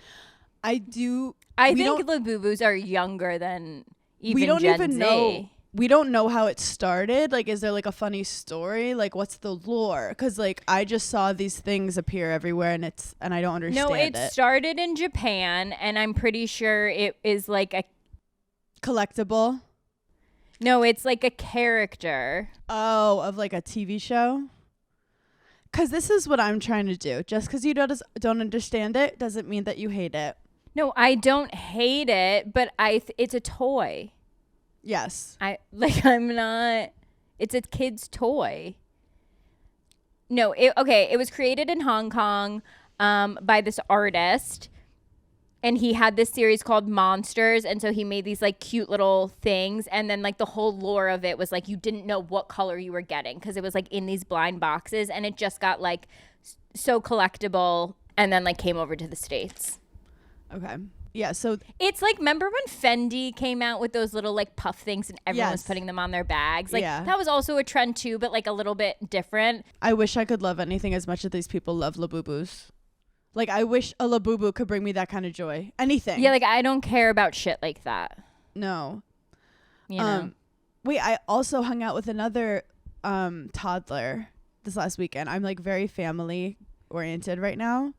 I think labubus are younger than even we don't Gen even Z. know. We don't know how it started. Like, is there like a funny story? Like, what's the lore? Because like I just saw these things appear everywhere, and I don't understand No, it. it started in Japan, and I'm pretty sure it is like a Collectible. no, it's like a character. Oh, of like a TV show. Because this is what I'm trying to do. Just because you don't understand it doesn't mean that you hate it. No, I don't hate it, but it's a toy. Yes. I'm not. It's a kid's toy. No, it was created in Hong Kong by this artist, and he had this series called Monsters, and so he made these like cute little things, and then like the whole lore of it was like you didn't know what color you were getting because it was like in these blind boxes, and it just got like so collectible, and then like came over to the States. Okay. Yeah. So It's like, remember when Fendi came out with those little like puff things and everyone was Yes. putting them on their bags? Like Yeah. that was also a trend too, but like a little bit different. I wish I could love anything as much as these people love labubus. Like, I wish a labubu could bring me that kind of joy. Anything. Yeah, like I don't care about shit like that. No. You know? Wait, I also hung out with another toddler this last weekend. I'm like very family oriented right now.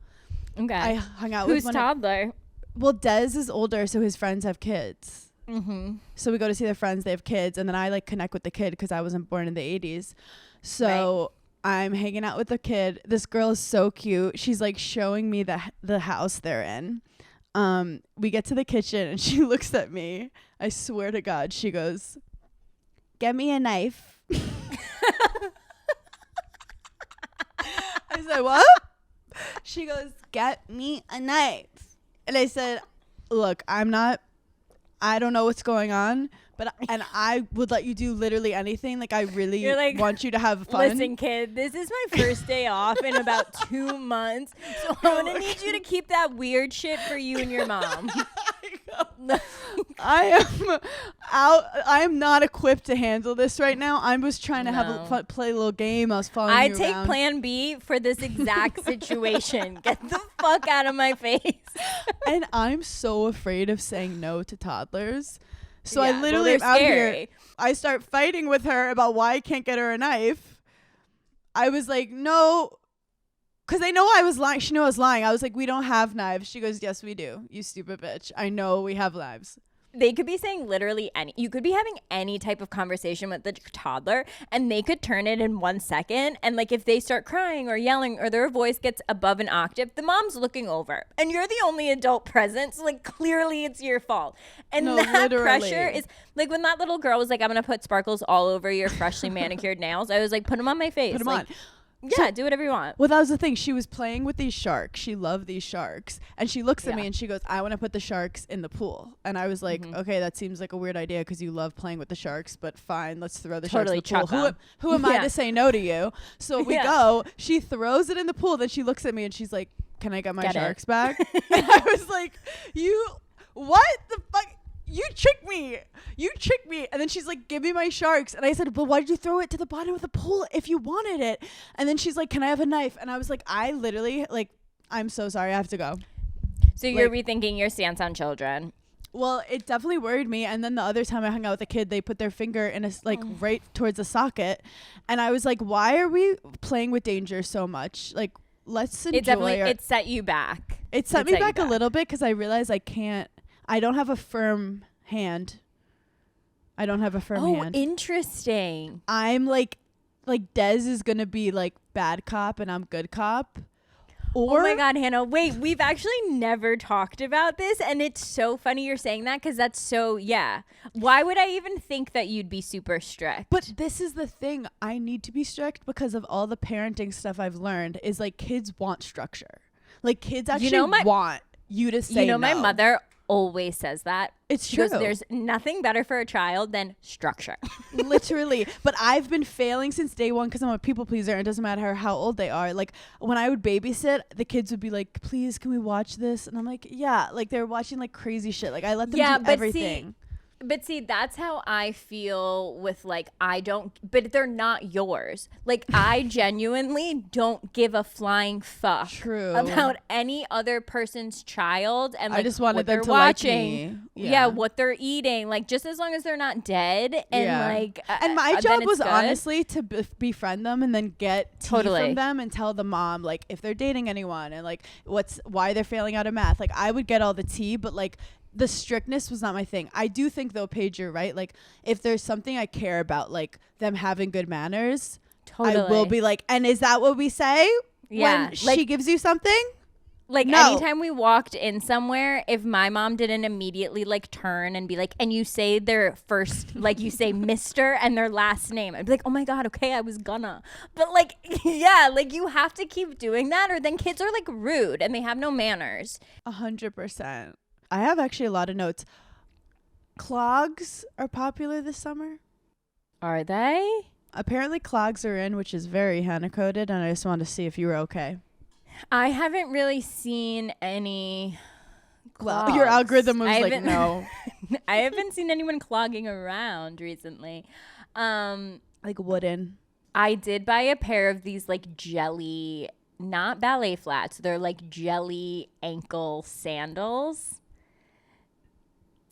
Okay. I hung out Who's with toddler? well, Des is older, so his friends have kids. Mm-hmm. So we go to see their friends, they have kids, and then I like connect with the kid because I wasn't born in the 80s. So I'm hanging out with the kid. This girl is so cute. She's like showing me the house they're in. We get to the kitchen and she looks at me. I swear to God, she goes, "Get me a knife." I said, "What?" She goes, get me a knife. And I said, look, I don't know what's going on, and I would let you do literally anything. Like, I really want you to have fun. Listen, kid, this is my first day off in about 2 months, so I'm gonna need you to keep that weird shit for you and your mom. I am not equipped to handle this right now. I was trying to play a little game. I was following you take around. plan B for this exact situation. Get the fuck out of my face. And I'm so afraid of saying no to toddlers. So Yeah, I literally am they're out scary. here. I start fighting with her about why I can't get her a knife. I was like, no. Because they know I was lying. She knew I was lying. I was like, we don't have knives. She goes, yes, we do. You stupid bitch. I know we have knives. They could be saying literally you could be having any type of conversation with the toddler and they could turn it in 1 second. And like if they start crying or yelling or their voice gets above an octave, the mom's looking over and you're the only adult present. So like clearly it's your fault. And that pressure is like when that little girl was like, I'm going to put sparkles all over your freshly manicured nails. I was like, put them on my face. Put them like, on. Yeah, do whatever you want. Well, that was the thing. She was playing with these sharks. She loved these sharks. And she looks at me and she goes, I want to put the sharks in the pool. And I was like, okay, that seems like a weird idea because you love playing with the sharks, but fine, let's throw the sharks in the pool. Who am I to say no to you? So we go. She throws it in the pool. Then she looks at me and she's like, can I get my sharks back? And I was like, what the fuck? You tricked me. And then she's like, give me my sharks. And I said, but why did you throw it to the bottom of the pool if you wanted it? And then she's like, can I have a knife? And I was like, I literally, like, I'm so sorry. I have to go. So you're rethinking your stance on children. Well, it definitely worried me. And then the other time I hung out with a kid, they put their finger in a, like, right towards the socket. And I was like, why are we playing with danger so much? Like, let's enjoy it set you back. It set me back a little bit because I realized I don't have a firm hand. Oh, interesting. I'm like Dez is going to be like bad cop and I'm good cop. Or oh my God, Hannah. Wait, we've actually never talked about this. And it's so funny you're saying that because that's so, yeah. Why would I even think that you'd be super strict? But this is the thing. I need to be strict because of all the parenting stuff I've learned is like kids want structure. Like kids actually want you to say no. My mother always says that. It's true. There's nothing better for a child than structure. Literally. But I've been failing since day one because I'm a people pleaser. And it doesn't matter how old they are. Like when I would babysit, the kids would be like, please, can we watch this? And I'm like, yeah. Like they're watching like crazy shit. Like I let them do everything. But see, that's how I feel with like, but they're not yours. Like I genuinely don't give a flying fuck about any other person's child. And like, I just wanted them to watching. Like me. Yeah, what they're eating. Like just as long as they're not dead. And like, and my job was honestly to befriend them and then get tea from them and tell the mom like if they're dating anyone and like why they're failing out of math. Like I would get all the tea, but like the strictness was not my thing. I do think though, Paige, you're right. Like if there's something I care about, like them having good manners, I will be like, and is that what we say when she gives you something? Like anytime we walked in somewhere, if my mom didn't immediately like turn and be like, and you say their first, like you say Mr. and their last name, I'd be like, oh my God, okay, I was gonna. But like, yeah, like you have to keep doing that or then kids are like rude and they have no manners. 100%. I have actually a lot of notes. Clogs are popular this summer. Are they? Apparently clogs are in, which is very Hannah coded, and I just wanted to see if you were okay. I haven't really seen any clogs. Well, your algorithm was like, no. I haven't seen anyone clogging around recently. Like wooden. I did buy a pair of these like jelly, not ballet flats. They're like jelly ankle sandals.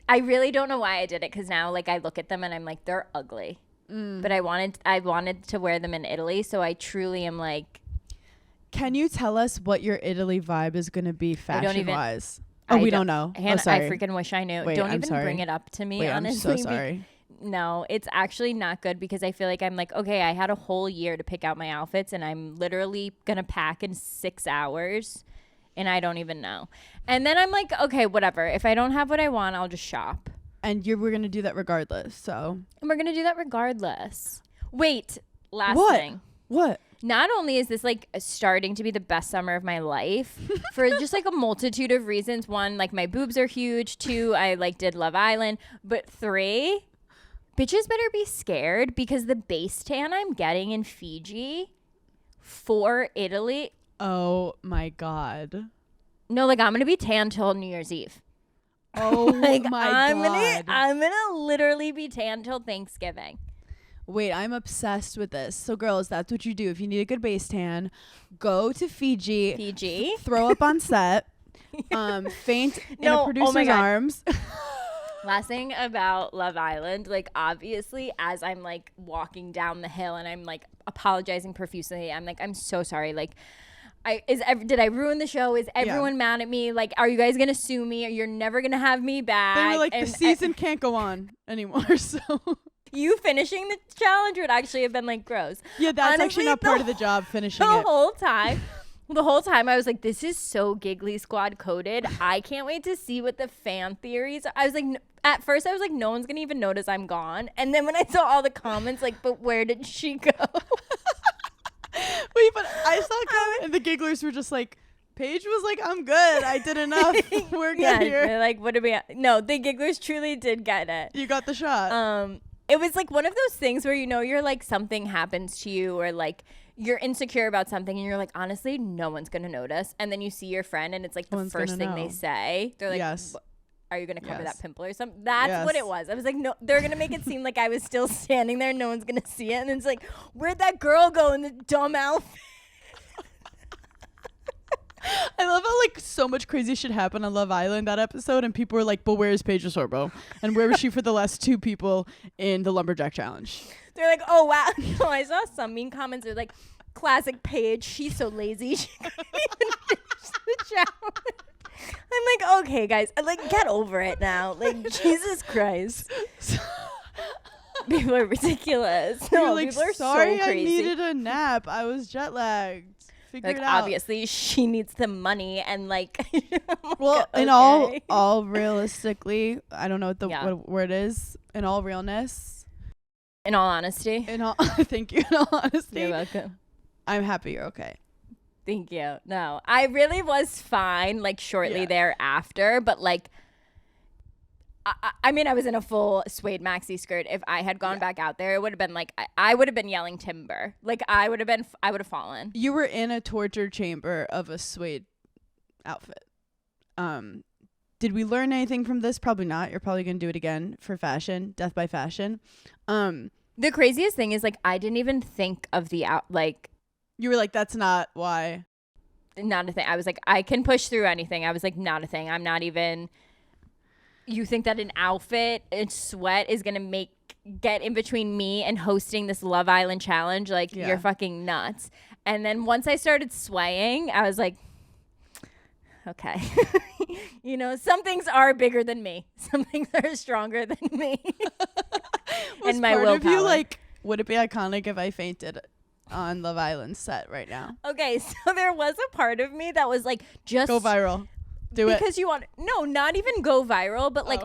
I really don't know why I did it because now like I look at them and I'm like, they're ugly. But I wanted to wear them in Italy. So I truly am like. Can you tell us what your Italy vibe is going to be fashion-wise? We don't know. Hannah, sorry. I freaking wish I knew. Wait, don't I'm even sorry. bring it up to me, Wait, honestly. I'm so sorry. No, it's actually not good because I feel like I'm like, okay, I had a whole year to pick out my outfits and I'm literally going to pack in 6 hours and I don't even know. And then I'm like, okay, whatever. If I don't have what I want, I'll just shop. And we're going to do that regardless, so. And we're going to do that regardless. Wait, last thing. What? not only is this like starting to be the best summer of my life for just like a multitude of reasons. One, like my boobs are huge. Two, I like did Love Island. But three, bitches better be scared because the base tan I'm getting in Fiji for Italy. Oh my God. No, like I'm going to be tan till New Year's Eve. Oh like, my God. I'm going to literally be tan till Thanksgiving. Wait, I'm obsessed with this. So girls, that's what you do. If you need a good base tan, go to Fiji. Throw up on set. Faint in a producer's arms. Last thing about Love Island, like obviously as I'm like walking down the hill and I'm like apologizing profusely, I'm like, I'm so sorry. Like did I ruin the show? Is everyone mad at me? Like, are you guys gonna sue me? Or you're never gonna have me back? They were like, the season can't go on anymore. So you finishing the challenge would actually have been like gross. Yeah, that's honestly, actually not part of the job, finishing it. The whole time I was like, this is so Giggly Squad coded. I can't wait to see what the fan theories are. I was like, at first I was like, no one's gonna even notice I'm gone. And then when I saw all the comments, like, but where did she go? Wait, but I saw a comment and the gigglers were just like, Paige was like, I'm good. I did enough. We're good here. They're like, what do we? No, the gigglers truly did get it. You got the shot. It was like one of those things where, you know, you're like something happens to you or like you're insecure about something and you're like, honestly, no one's going to notice. And then you see your friend and it's like the first thing they say. They're like, yes. Are you going to cover that pimple or something? That's what it was. I was like, no, they're going to make it seem like I was still standing there. No one's going to see it. And it's like, where'd that girl go in the dumb outfit? I love how like so much crazy shit happened on Love Island that episode, and people were like, "But where is Paige Sorbo? And where was she for the last two people in the Lumberjack challenge?" Like, they're like, "Oh wow!" No, I saw some mean comments. They're like, "Classic Paige. She's so lazy. She couldn't even finish the challenge." I'm like, "Okay, guys, like get over it now. Like Jesus Christ." People are ridiculous. No, like, people are sorry, so crazy. I needed a nap. I was jet lagged. Like obviously she needs the money and like well okay. In all realistically, I don't know what the what word is, in all realness, in all honesty, thank you, in all honesty, you're welcome, I'm happy you're okay. Thank you. No, I really was fine like shortly thereafter, but like I mean, I was in a full suede maxi skirt. If I had gone back out there, it would have been like I would have been yelling timber. Like I would have fallen. You were in a torture chamber of a suede outfit. Did we learn anything from this? Probably not. You're probably gonna do it again for fashion, death by fashion. The craziest thing is like I didn't even think of the like. You were like, that's not why. Not a thing. I was like, I can push through anything. I was like, not a thing. I'm not even. You think that an outfit and sweat is gonna get in between me and hosting this Love Island challenge? Like you're fucking nuts. And then once I started swaying, I was like, okay, you know, some things are bigger than me. Some things are stronger than me. And my willpower. Of you, like, would it be iconic if I fainted on Love Island set right now? Okay, so there was a part of me that was like, just go viral. Do it. Because you want not even go viral, but like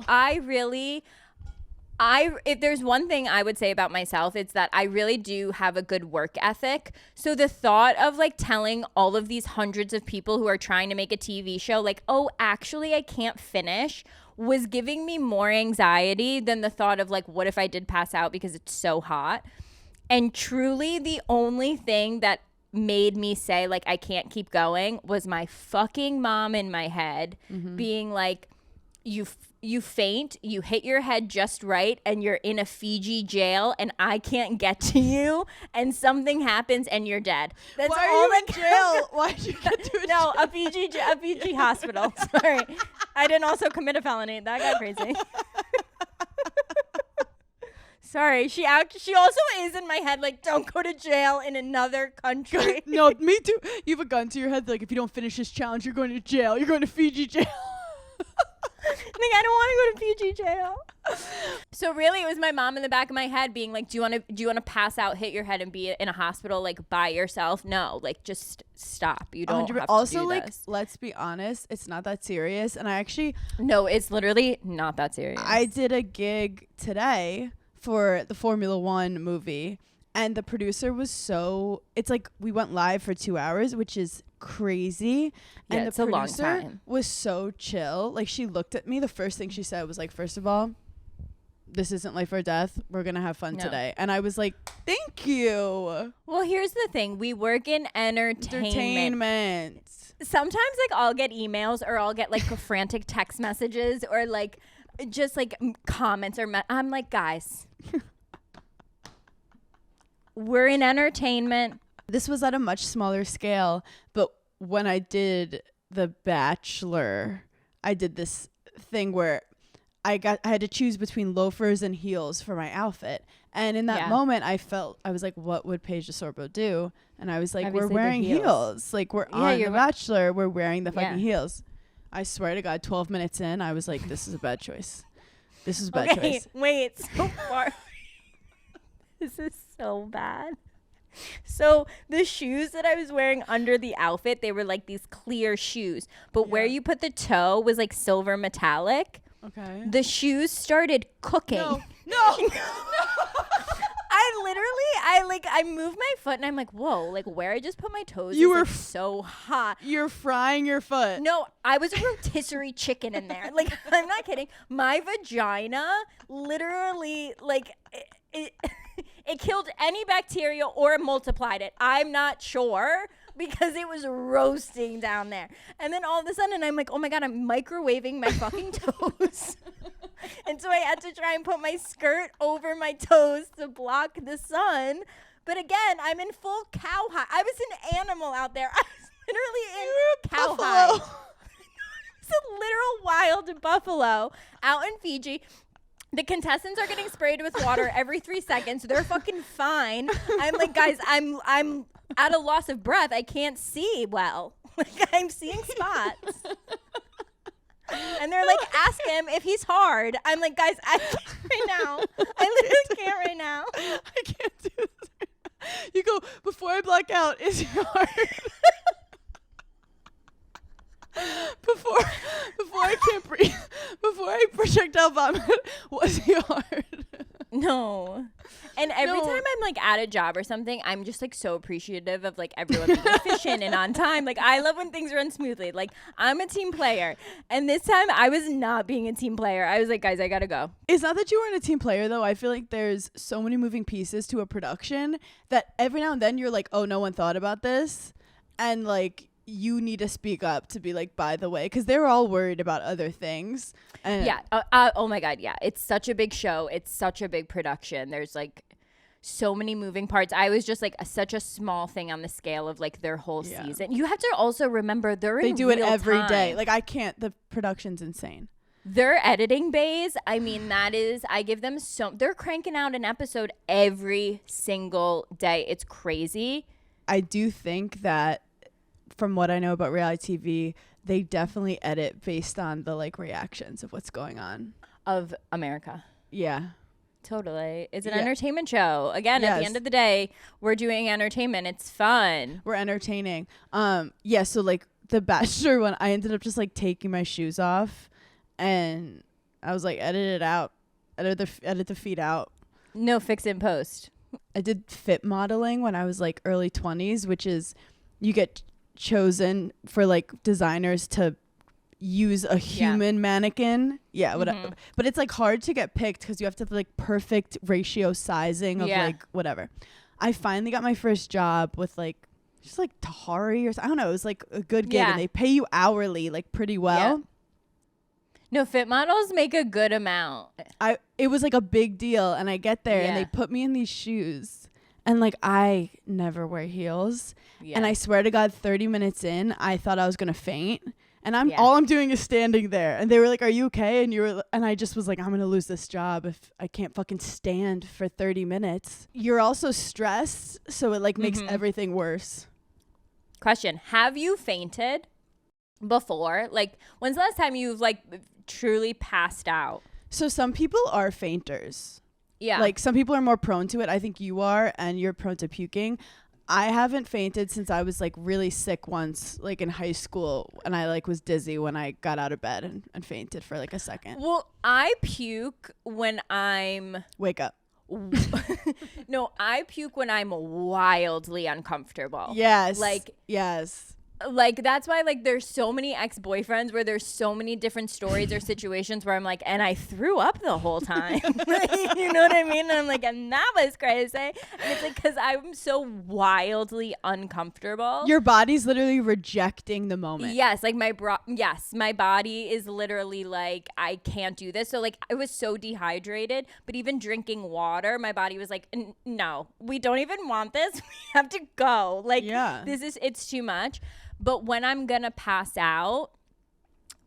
if there's one thing I would say about myself, it's that I really do have a good work ethic. So the thought of like telling all of these hundreds of people who are trying to make a TV show, like, oh, actually I can't finish, was giving me more anxiety than the thought of like, what if I did pass out because it's so hot? And truly the only thing that made me say like I can't keep going was my fucking mom in my head being like, you faint, you hit your head just right, and you're in a Fiji jail, and I can't get to you, and something happens, and you're dead. That's Why all are you in jail? Why did you get to a Fiji hospital. Sorry, I didn't also commit a felony. That got crazy. Sorry, she also is in my head like, don't go to jail in another country. No, me too. You have a gun to your head like, if you don't finish this challenge, you're going to jail. You're going to Fiji jail. Like, I don't want to go to Fiji jail. So really, it was my mom in the back of my head being like, do you want to pass out, hit your head, and be in a hospital like by yourself? No, like just stop. You don't have to also do like this. Let's be honest, it's not that serious. And I actually it's literally not that serious. I did a gig today for the Formula One movie, And the producer was it's like we went live for 2 hours, which is crazy. Yeah, and it's the a long producer time. was so chill. Like, she looked at me. The first thing she said was like, first of all, this isn't life or death. We're going to have fun today. And I was like, thank you. Well, here's the thing. We work in entertainment. Sometimes, like, I'll get emails or I'll get, like, frantic text messages or, like, just, like, comments or I'm like, guys, we're in entertainment. This was at a much smaller scale, but when I did The Bachelor, I did this thing where I had to choose between loafers and heels for my outfit. And in that moment, I was like, what would Paige DeSorbo do? And I was like, Obviously we're wearing heels. Like, we're on The Bachelor. We're wearing the fucking heels. I swear to God, 12 minutes in, I was like, this is a bad choice. This is a bad choice. Wait, so far. This is so bad. So the shoes that I was wearing under the outfit, they were like these clear shoes. But where you put the toe was like silver metallic. Okay. The shoes started cooking. No. I moved my foot and I'm like, whoa, like where I just put my toes You is were like so hot. You're frying your foot. No, I was a rotisserie chicken in there. Like, I'm not kidding. My vagina literally, like, it killed any bacteria or multiplied it. I'm not sure because it was roasting down there. And then all of a sudden, I'm like, oh my God, I'm microwaving my fucking toes. And so I had to try and put my skirt over my toes to block the sun. But again, I'm in full cowhide. I was an animal out there. I was literally in cowhide. It's a literal wild buffalo out in Fiji. The contestants are getting sprayed with water every 3 seconds. They're fucking fine. I'm like, guys, I'm at a loss of breath. I can't see well. Like, I'm seeing spots. And they're like, ask him if he's hard. I'm like, guys, I can't right now. I literally can't right now. I can't do this. You go, before I black out, is he hard? Before I can't breathe, before I projectile vomit, was he hard? No. And every time I'm like at a job or something, I'm just like so appreciative of like everyone being efficient and on time. Like, I love when things run smoothly. Like, I'm a team player. And this time I was not being a team player. I was like, guys, I gotta go. It's not that you weren't a team player though. I feel like there's so many moving pieces to a production that every now and then you're like, oh, no one thought about this. And like, you need to speak up to be like, by the way, because they're all worried about other things. And yeah. Oh my God. Yeah. It's such a big show. It's such a big production. There's like so many moving parts. I was just like such a small thing on the scale of like their whole season. You have to also remember they do it every day. Like, I can't. The production's insane. Their editing bays, I mean, I give them they're cranking out an episode every single day. It's crazy. I do think that, from what I know about reality TV, they definitely edit based on the like reactions of what's going on. Of America. Yeah. Totally. It's an entertainment show. Again, at the end of the day, we're doing entertainment. It's fun. We're entertaining. So like The Bachelor one, I ended up just like taking my shoes off and I was like, edit it out. Edit the feet out. No fix in post. I did fit modeling when I was like early 20s, which is you get chosen for like designers to use a human mannequin. Yeah, whatever. But it's like hard to get picked because you have to have like perfect ratio sizing of like whatever. I finally got my first job with like just like Tahari or I don't know. It was like a good gig and they pay you hourly like pretty well. Yeah. No, fit models make a good amount. It was like a big deal and I get there and they put me in these shoes. And like, I never wear heels. Yeah. And I swear to God, 30 minutes in, I thought I was going to faint. And all I'm doing is standing there. And they were like, are you okay? And I just was like, I'm going to lose this job if I can't fucking stand for 30 minutes. You're also stressed. So it like makes everything worse. Question. Have you fainted before? Like, when's the last time you've like truly passed out? So some people are fainters. Yeah. Like, some people are more prone to it. I think you are, and you're prone to puking. I haven't fainted since I was like really sick once, like in high school, and I like was dizzy when I got out of bed and fainted for like a second. Well, I puke when I'm wake up. No, I puke when I'm wildly uncomfortable. Yes. Yes. Like, that's why, like, there's so many ex-boyfriends where there's so many different stories or situations where I'm like, and I threw up the whole time. You know what I mean? And I'm like, and that was crazy. And it's like, because I'm so wildly uncomfortable. Your body's literally rejecting the moment. Yes, like my body is literally like, I can't do this. So like I was so dehydrated, but even drinking water, my body was like, no, we don't even want this. We have to go. Like, it's too much. But when I'm gonna pass out,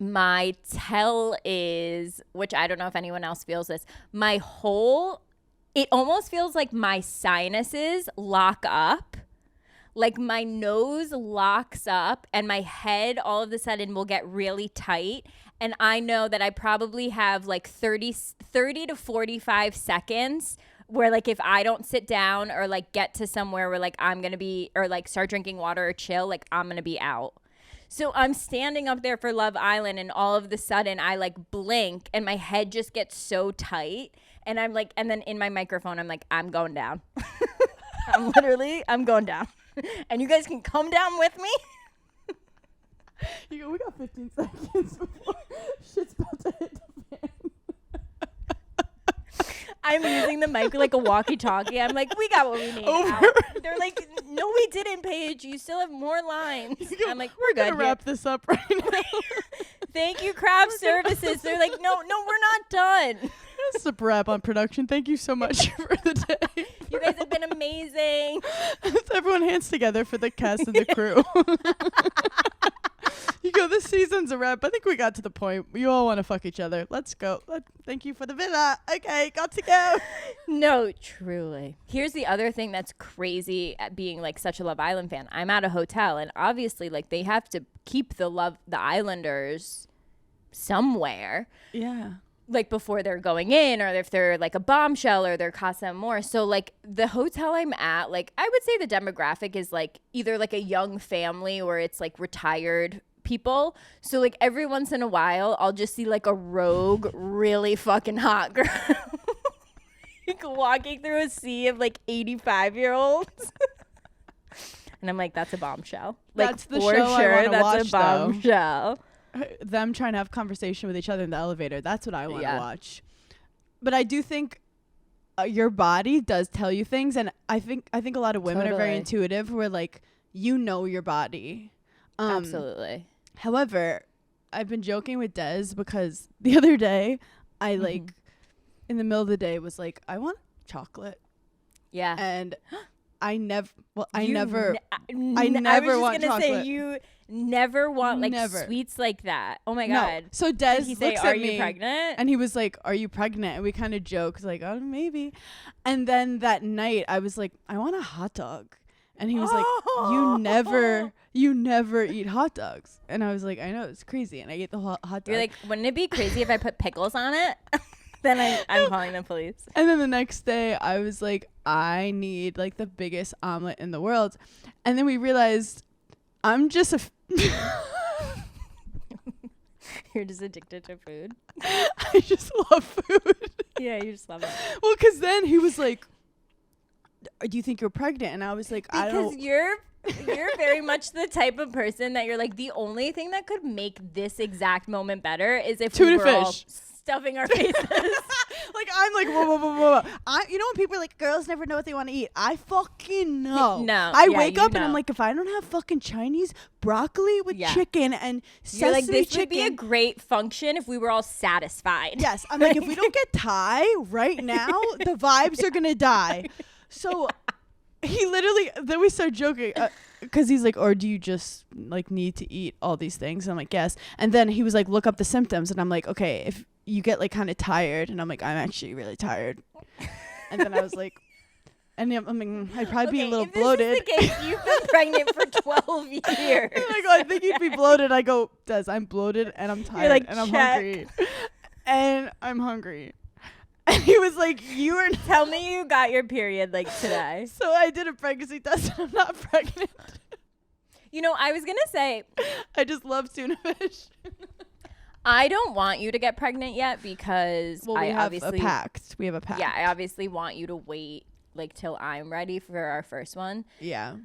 my tell is, which I don't know if anyone else feels this, it almost feels like my sinuses lock up. Like my nose locks up and my head all of a sudden will get really tight. And I know that I probably have like 30 to 45 seconds where like if I don't sit down or like get to somewhere where like I'm going to be, or like start drinking water or chill, like I'm going to be out. So I'm standing up there for Love Island and all of a sudden I like blink and my head just gets so tight. And I'm like, and then in my microphone, I'm like, I'm going down. I'm going down. And you guys can come down with me. You go, we got 15 seconds before shit's about to hit the fan. I'm using the mic like a walkie-talkie. I'm like, we got what we need. They're like, no, we didn't, Paige. You still have more lines. I'm like, we're good. Gonna wrap this up right now. Thank you, craft services. They're like, no, we're not done. That's a wrap on production. Thank you so much for the day. You guys have been amazing. Everyone hands together for the cast and the crew. You go, this season's a wrap. I think we got to the point. You all want to fuck each other. Let's go. Thank you for the villa. Okay, got to go. No, truly. Here's the other thing that's crazy at being like such a Love Island fan. I'm at a hotel and obviously like they have to keep the Islanders somewhere. Yeah. Like before they're going in, or if they're like a bombshell or they're Casa Amor. So like the hotel I'm at, like I would say the demographic is like either like a young family or it's like retired people. So like every once in a while I'll just see like a rogue really fucking hot girl like walking through a sea of like 85-year-olds. And I'm like, that's a bombshell. Like that's the for show sure I that's watch, a bombshell. Them trying to have conversation with each other in the elevator. That's what I want to watch. But I do think your body does tell you things, and I think a lot of women are very intuitive. Where like you know your body. Absolutely. However, I've been joking with Des because the other day I like in the middle of the day was like, I want chocolate. Yeah. And I never want chocolate. Say you never want like sweets like that. Oh my God. So Des Did he say, looks are at me you pregnant? and he was like, are you pregnant? And we kind of joked like, oh, maybe. And then that night I was like, I want a hot dog. And he was like, you never eat hot dogs. And I was like, I know, it's crazy. And I ate the hot dog. You're like, wouldn't it be crazy if I put pickles on it? Then I'm calling the police. And then the next day I was like, I need like the biggest omelet in the world. And then we realized I'm just You're just addicted to food. I just love food. Yeah, you just love it. Well, because then he was like, do you think you're pregnant? And I was like, I don't. Because you're very much the type of person that you're like, the only thing that could make this exact moment better is if we were all stuffing our faces. Like, I'm like, whoa. You know when people are like, girls never know what they want to eat? I fucking know. No. I wake up and I'm like, if I don't have fucking Chinese broccoli with chicken and sesame like, this chicken. would be a great function if we were all satisfied. Yes. I'm like, if we don't get Thai right now, the vibes are going to die. So he literally, then we start joking because he's like, or do you just like need to eat all these things? And I'm like, yes. And then he was like, look up the symptoms. And I'm like, okay, if you get like kind of tired. And I'm like, I'm actually really tired. And then I was like, and I'm like, I'd probably be a little bloated. This is the case, you've been pregnant for 12 years. And I go, I think you'd be bloated. I go, Des, I'm bloated and I'm tired like, and I'm hungry. And I'm hungry. And he was like, you are. Tell me you got your period like today. So I did a pregnancy test and I'm not pregnant. You know, I was going to say. I just love tuna fish. I don't want you to get pregnant yet because Well, we have a pact. We have a pact. Yeah, I obviously want you to wait like till I'm ready for our first one. Yeah.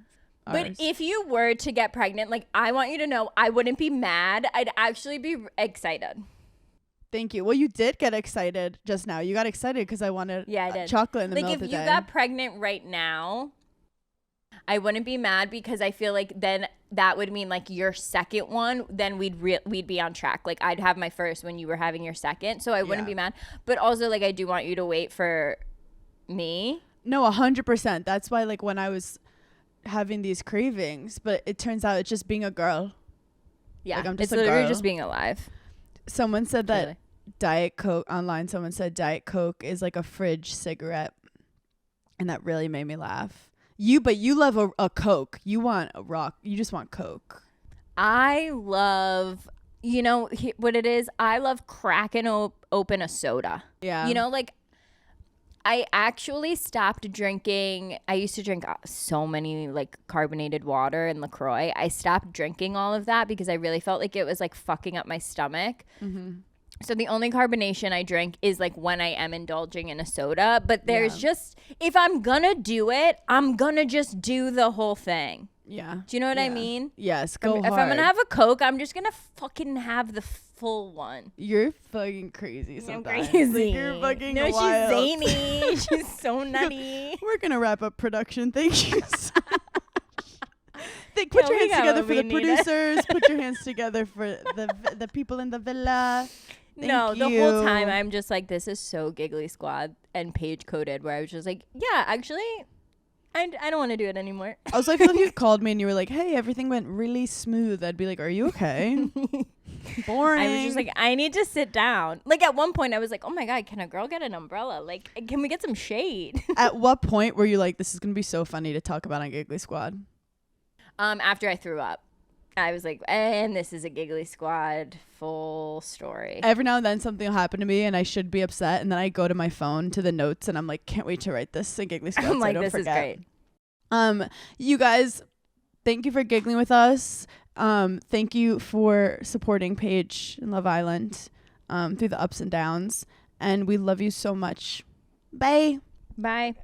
But Ours. if you were to get pregnant, like I want you to know I wouldn't be mad. I'd actually be excited. Thank you. Well, you did get excited just now. You got excited because I wanted I did. chocolate in the middle of the Like day. if you got pregnant right now, I wouldn't be mad because I feel like then that would mean like your second one, then we'd be on track. Like I'd have my first when you were having your second, so I wouldn't be mad. But also like I do want you to wait for me. No, 100%. That's why like when I was having these cravings, but it turns out it's just being a girl. Yeah, like, I'm just it's a literally girl. just being alive. Someone said that Really. Diet Coke online. Someone said Diet Coke is like a fridge cigarette, and that really made me laugh. But you love a Coke. You want a rock. You just want Coke. I love, what it is? I love cracking open a soda. Yeah. Like I actually stopped drinking. I used to drink so many like carbonated water and LaCroix. I stopped drinking all of that because I really felt like it was like fucking up my stomach. Mm-hmm. So the only carbonation I drink is like when I am indulging in a soda. But there's just, if I'm gonna do it, I'm gonna just do the whole thing. Yeah. Do you know what I mean? Yes. Go hard. If I'm gonna have a Coke, I'm just gonna fucking have the full one. You're fucking crazy sometimes. I'm crazy. Like, you're fucking no, wild. she's zany. She's so nutty. We're gonna wrap up production. Thank you so much. Put your hands together for the producers. Put your hands together for the people in the villa. No, the whole time I'm just like, this is so Giggly Squad and Paige coded, where I was just like, yeah, actually, I don't want to do it anymore. I was like, if you called me and you were like, hey, everything went really smooth, I'd be like, are you okay? Boring. I was just like, I need to sit down. Like at one point I was like, oh my God, can a girl get an umbrella? Like, can we get some shade? At what point were you like, this is going to be so funny to talk about on Giggly Squad? After I threw up. I was like, and this is a Giggly Squad full story. Every now and then something will happen to me and I should be upset, and then I go to my phone to the notes and I'm like, can't wait to write this in Giggly Squad. I'm like, so I don't this forget. is great. You guys, thank you for giggling with us. Thank you for supporting Paige and Love Island through the ups and downs, and we love you so much. Bye. Bye.